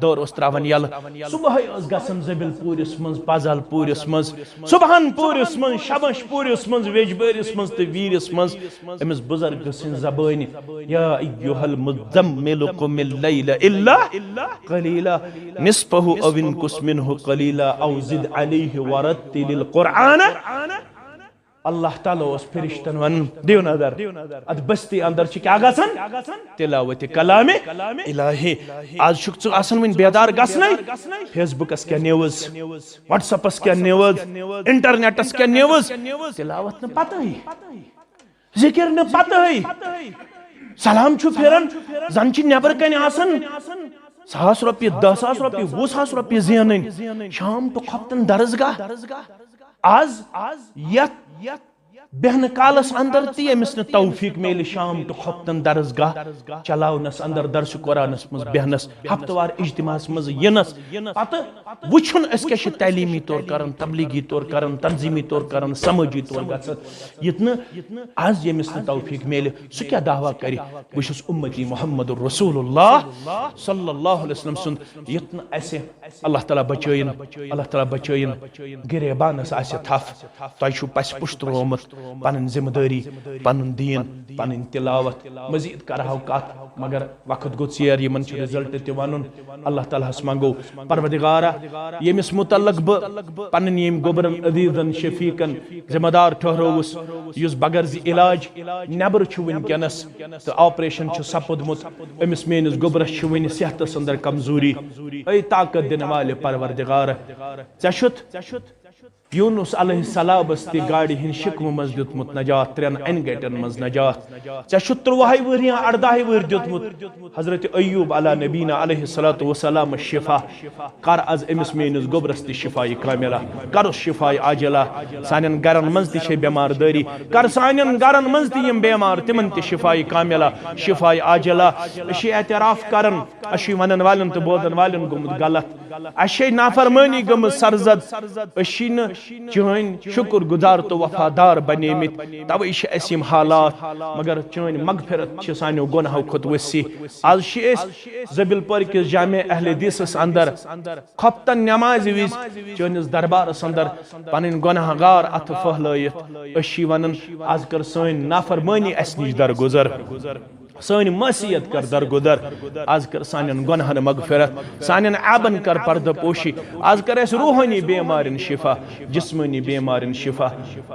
دٲر اوس تراوان یلہٕ صبحٲے ٲس گژھان زٔبِل پوٗرِس منٛز پزل پوٗرِس منٛز صبحن پوٗرِس منٛز شبش پوٗرِس منٛز ویجبٲرِس منٛز تہٕ ویٖرِس منٛز أمِس بُزرگ سٕنٛز زبٲنۍ یا ایُّہا المُزَّمِّلُ قُمِ اللَّیلَ إِلَّا قَلِیلًا نِصْفَهُ أَوِ انقُصْ مِنْهُ قَلِیلًا أَوْ زِدْ عَلَیْهِ وَرَتِّلِ الْقُرْآنَ اللہ تعالیٰ اوس فرشتن ونان دیو نظر ات بستی اندر چھ کیا گژھان تلاوت کلام الہی آز چھُکھ ژٕ آسان وۄنۍ بیدار گژھنٕے فیس بُکس کیا نیوز واٹس ایپس کیا نیوز انٹرنیٹس کیا نیوز تلاوت نہ پتہٕے ذکر نہ پتہٕے سلام چھُ پھیران زن چھِ نیبر کنہِ آسان 1,000 رۄپیہِ 10,000 رۄپیہِ 20,000 رۄپیہِ زینٕنۍ شام ٹُو کھۄپتن درسگاہ آز یتھ بہن کالس اندر تہِ ییٚمِس نہٕ توفیق میلہِ شام ٹُو کھۄپتن درسگاہ چلاونس اندر درسِ قرآنس منٛز بیہنس ہفتہٕ وار اجتماعس منٛز یِنس پتہٕ وٕچھُن أسۍ کیاہ چھِ تعلیمی طور کران تبلیغی طور کران تنظیمی طور کران سمٲجی طور گژھان یتنہٕ آز ییٚمِس نہٕ توفیق میلہِ سُہ کیاہ دعوا کرِ بہٕ چھُس اُمتی محمد رسول اللہ صلی اللہ علیہ وسلم سُنٛد یتنہٕ اسہِ اللہ تعالیٰ بچٲیِن اللہ تعالیٰ بچٲیِن گریبانس آسہِ تھپھ تۄہہِ چھُو پسہِ پُشترومُت پنن ذمہ داری پنن دین پنن تلاوت مزید کرہو کت مگر وقت گو ژیر یمن چھ رزلٹ تہ ونن اللہ تعالیٰ ہس منگو پروردگارا یمس متعلق بہ پنن یم گوبرن عزیزن شفیقن ذمہ دار ٹھہروس یس بغیر علاج نبر چھ ونکس تو آپریشن چھ سپدمت امس میانس گوبرس چھ ون صحتس اندر کمزوری اے طاقت دن والے پروردگارا ژےٚ یونس علیہ السلام تہ گاڑی ہند شکم مز دیتمت نجات 3 انگیٹن مز نجات ژےٚ 13 ؤری 18 ؤری دیتمت حضرت ایوب علی نبینا علیہ الصلوۃ والسلام شفا کر از امس میانس گوبرس تہ شفا کاملہ کر شفا عاجلہ سانن گرن مز تہ بیمار داری کر سانن گرن مز تہ یم بیمار تمن تہ شفا کاملہ شفا عاجلہ اش اعتراف کرن اش ونن والن تہ بودن والن گومت غلط اش نافرمانی گمت سرزد اش چٲنۍ شکر گزار تو وفادار بنیمت توے اس یم حالات مگر چٲنۍ مغفرت چھ سانیو گناہو کھۄتہٕ وسیع آز چھ أسۍ زبل پور کس جامع اہل حدیثس اندر کھۄپتن نماز وز چٲنِس دربارس اندر پنٕنۍ گناہ گار اتھٕ پھہلٲیِتھ أسۍ چھِ ونان آز کر سٲنۍ نافرمٲنی اس نش درگزر سانی معصیت کر درگدر آز کر سانین گناہن مغفرت سانین عیبن کر پردہ پوشی آز کر اس روحانی بیمارن شفا جسمانی بیمارن شفا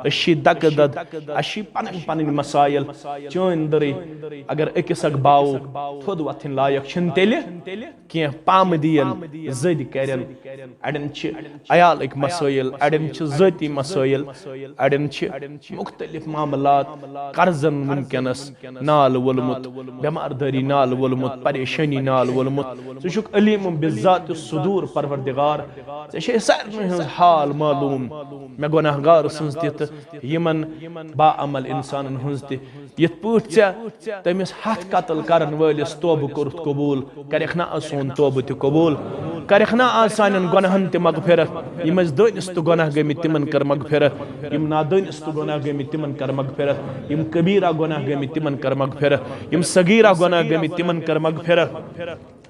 اشی دک دد اشی پنن پنن مسائل چون دری اگر اکس اک باو تھود وتھن لائق چھن تیلہ کی پام دیل زد کرن اڑن چھ عیالک مسائل اڑن چھ ذاتی مسائل اڑن چھ مختلف معاملات قرضن ونکنس نال ولمت بیمار داری نال ولمت پریشانی نال ولمت ژٕ چھُکھ علیم بذات الصدور پروردگار ژےٚ چھے سارنٕے ہٕنٛز حال معلوم مےٚ گۄناہ گار سٕنٛز تہِ تہٕ یِمن با عمل انسانن ہٕنٛز تہِ یِتھ پٲٹھۍ ژےٚ تٔمِس ہتھ قتل کرن وٲلِس توبہٕ کوٚرُتھ قبوٗل کَرٮ۪کھ نا آز سون توبہٕ تہِ قبوٗل کَرٮ۪کھ نا آز سانٮ۪ن گۄناہن تہِ مغفرت یِم ٲسۍ دٲنِس تہٕ گۄناہ گٔمٕتۍ تِمن کر مغفرت یِم نادٲنِس تہٕ گۄناہ گٔمٕتۍ تِمن کر مغفرت یِم کبیٖرہ گۄناہ گٔمٕتۍ تِمن کر مغفرت یِم صغیرہ گۄناہ گٔمٕتۍ تِمن کر مغفرت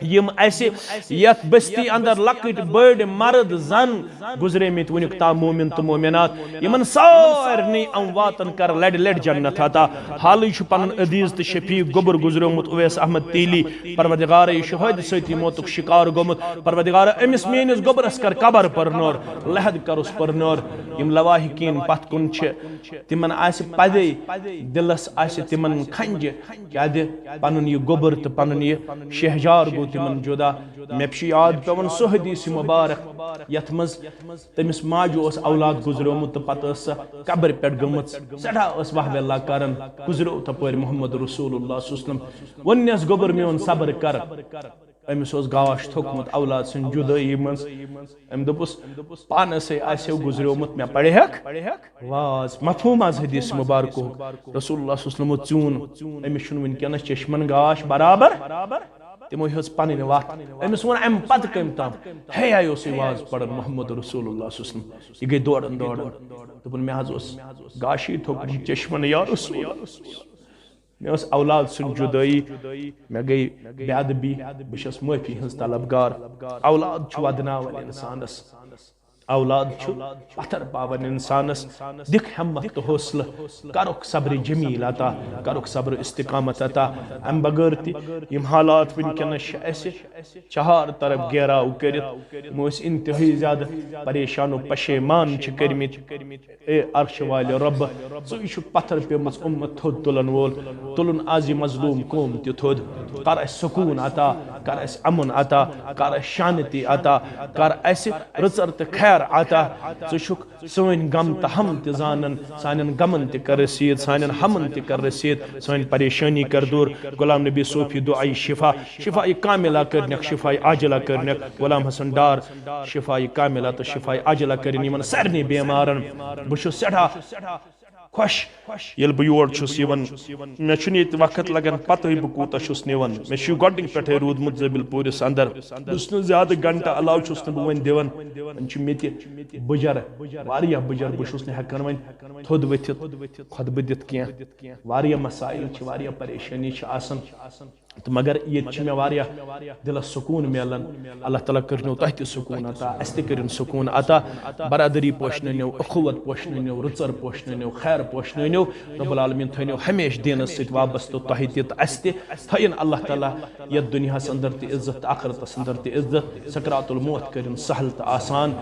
یم اسہِ یتھ بستی اندر لکٹ بڑ مرد زن گزریمت ونیُک تام مومن تو مومنات یمن سارنٕے امواتن کر لڑ لڑ جنت عطا حالٕے چھُ پنُن عزیز تہٕ شفیق گوٚبُر گزریومُت اویس احمد تیلی پروردگارے یہِ چھُ حٲدثٲتی موتُک شکار گوٚمُت پروردگارا أمِس میٲنِس گوٚبرس کر قبر پرنور لحد کرُس پرنور یم لواحقین پتھ کُن چھِ تمن آسہِ پدے دلس آسہِ تمن کھنجہِ کیٛازِ پنُن یہِ گوٚبُر تہٕ پنُن یہِ شہجار گوٚو تمن جدا مےٚ چھُ یاد پیوان سُہ حدیث مبارک یتھ منٛز تٔمِس ماجہِ اوس اولاد گزریومُت تہٕ پتہٕ ٲس سۄ قبرِ پٮ۪ٹھ گٔمٕژ سٮ۪ٹھاہ ٲس واہ ویلا کران گزریو تپٲرۍ محمد رسول اللہ صلی اللہ علیہ وسلم ووٚننس گوٚبُر میون صبر کر أمِس اوس گاش تھوٚکمُت اولاد سٕنٛدِ جُدٲیی منٛز أمۍ دوٚپُس پانسٕے آسیو گزریومُت مےٚ پرہیکھ واز مفہوم آز حدیث مبارکُک رسول اللہ صلی اللہ علیہ وسلم ژیوٗن أمِس چھُنہٕ وٕنکٮ۪نس چشمن گاش برابر تمو ہیٚژ پنٕنۍ وتھ أمِس ووٚن امہِ پتہٕ کٔمۍ تام ہے آیو سُے واز پران محمد رسول اللہ صلی اللہ علیہ وسلم یہِ گٔے دوران دوران دوٚپُن مےٚ حظ اوس گاشٕے تھوٚکمُت چشمن یا رسول مےٚ ٲس اولاد سٕنٛز جُدٲیی مےٚ گٔے بے ادبی بہٕ چھَس معٲفی ہٕنٛز طلبگار اولاد چھُ ودناوان انسانس اولاد چھُ پتھر پاون انسانس دِکھ ہمت تہٕ حوصلہٕ کرُکھ صبر جمیل عطا کرُکھ صبر استقامت عطا امہِ بغٲر تہِ یِم حالات وٕنکٮ۪نس چھِ اسہِ چہار طرف گیراو کٔرِتھ یِم ٲسۍ انتہٲیی زیادٕ پریشان و پشیمان چھِ کٔرمٕتۍ اے عرش والہِ رۄب ژٕے چھُکھ پتھر پیٚمٕژ اُمت تھوٚد تُلن وول تُلُن آز یہِ مظلوٗم قوم تہِ تھوٚد کر اسہِ سکوٗن عطا کر اسہِ امُن عطا کر اسہِ شانتی عطا کر اسہِ رٕژر تہٕ خیر عطا ژٕ چھُکھ سٲنۍ غم تہٕ ہم تہِ زانان سانٮ۪ن غمن تہِ کر رسیٖد سانٮ۪ن ہمن تہِ کر رسیٖد سٲنۍ پریشٲنی کر دوٗر غلام نبی صوفی دُعایہِ شفا شفایہِ کاملہ کٔرنکھ شفایہِ عاجلہ کٔرنکھ غلام حسن ڈار شفایہِ کاملہ تہٕ شفایہِ عاجلہ کٔرِنۍ یِمن سارنٕے بیمارن بہٕ چھُس سٮ۪ٹھاہ خوش ییٚلہِ بہٕ یور چھُس یِوان مےٚ چھُنہٕ ییٚتہِ وقت لگان پتہٕ بہٕ کوٗتاہ چھُس نِوان مےٚ چھُ گۄڈنِکۍ پٮ۪ٹھے روٗدمُت زٲبِل پوٗرِس اندر بہٕ چھُس نہٕ زیادٕ گنٹہٕ علاوٕ چھُس نہٕ بہٕ وۄنۍ دِوان وۄنۍ چھُ مےٚ تہِ بٕجر واریاہ بٕجر بہٕ چھُس نہٕ ہٮ۪کان وۄنۍ تھوٚد ؤتھِتھ خۄطبہٕ دِتھ کینٛہہ واریاہ مسایل چھِ واریاہ پریشٲنی چھِ آسان تہٕ مگر ییٚتہِ چھِ مےٚ واریاہ دِلس سکوٗن میلان اللہ تعالیٰ کٔرنو تۄہہِ تہِ سکوٗن عطا اسہِ تہِ کٔرِن سکوٗن عطا برادری پوشنٲنِو اخوت پوشنٲنِو رٕژر پوشنٲنِو خیر پوشنٲنِو رب العالمیٖن تھٲینو ہمیشہِ دیٖنس سۭتۍ وابستہٕ تۄہہِ تہِ تہٕ اسہِ تہِ تھٲیِن اللہ تعالیٰ یتھ دُنیاہس اندر تہِ عزت تہٕ آخرتس اندر تہِ عزت سکرات الموت کٔرِن سہل تہٕ آسان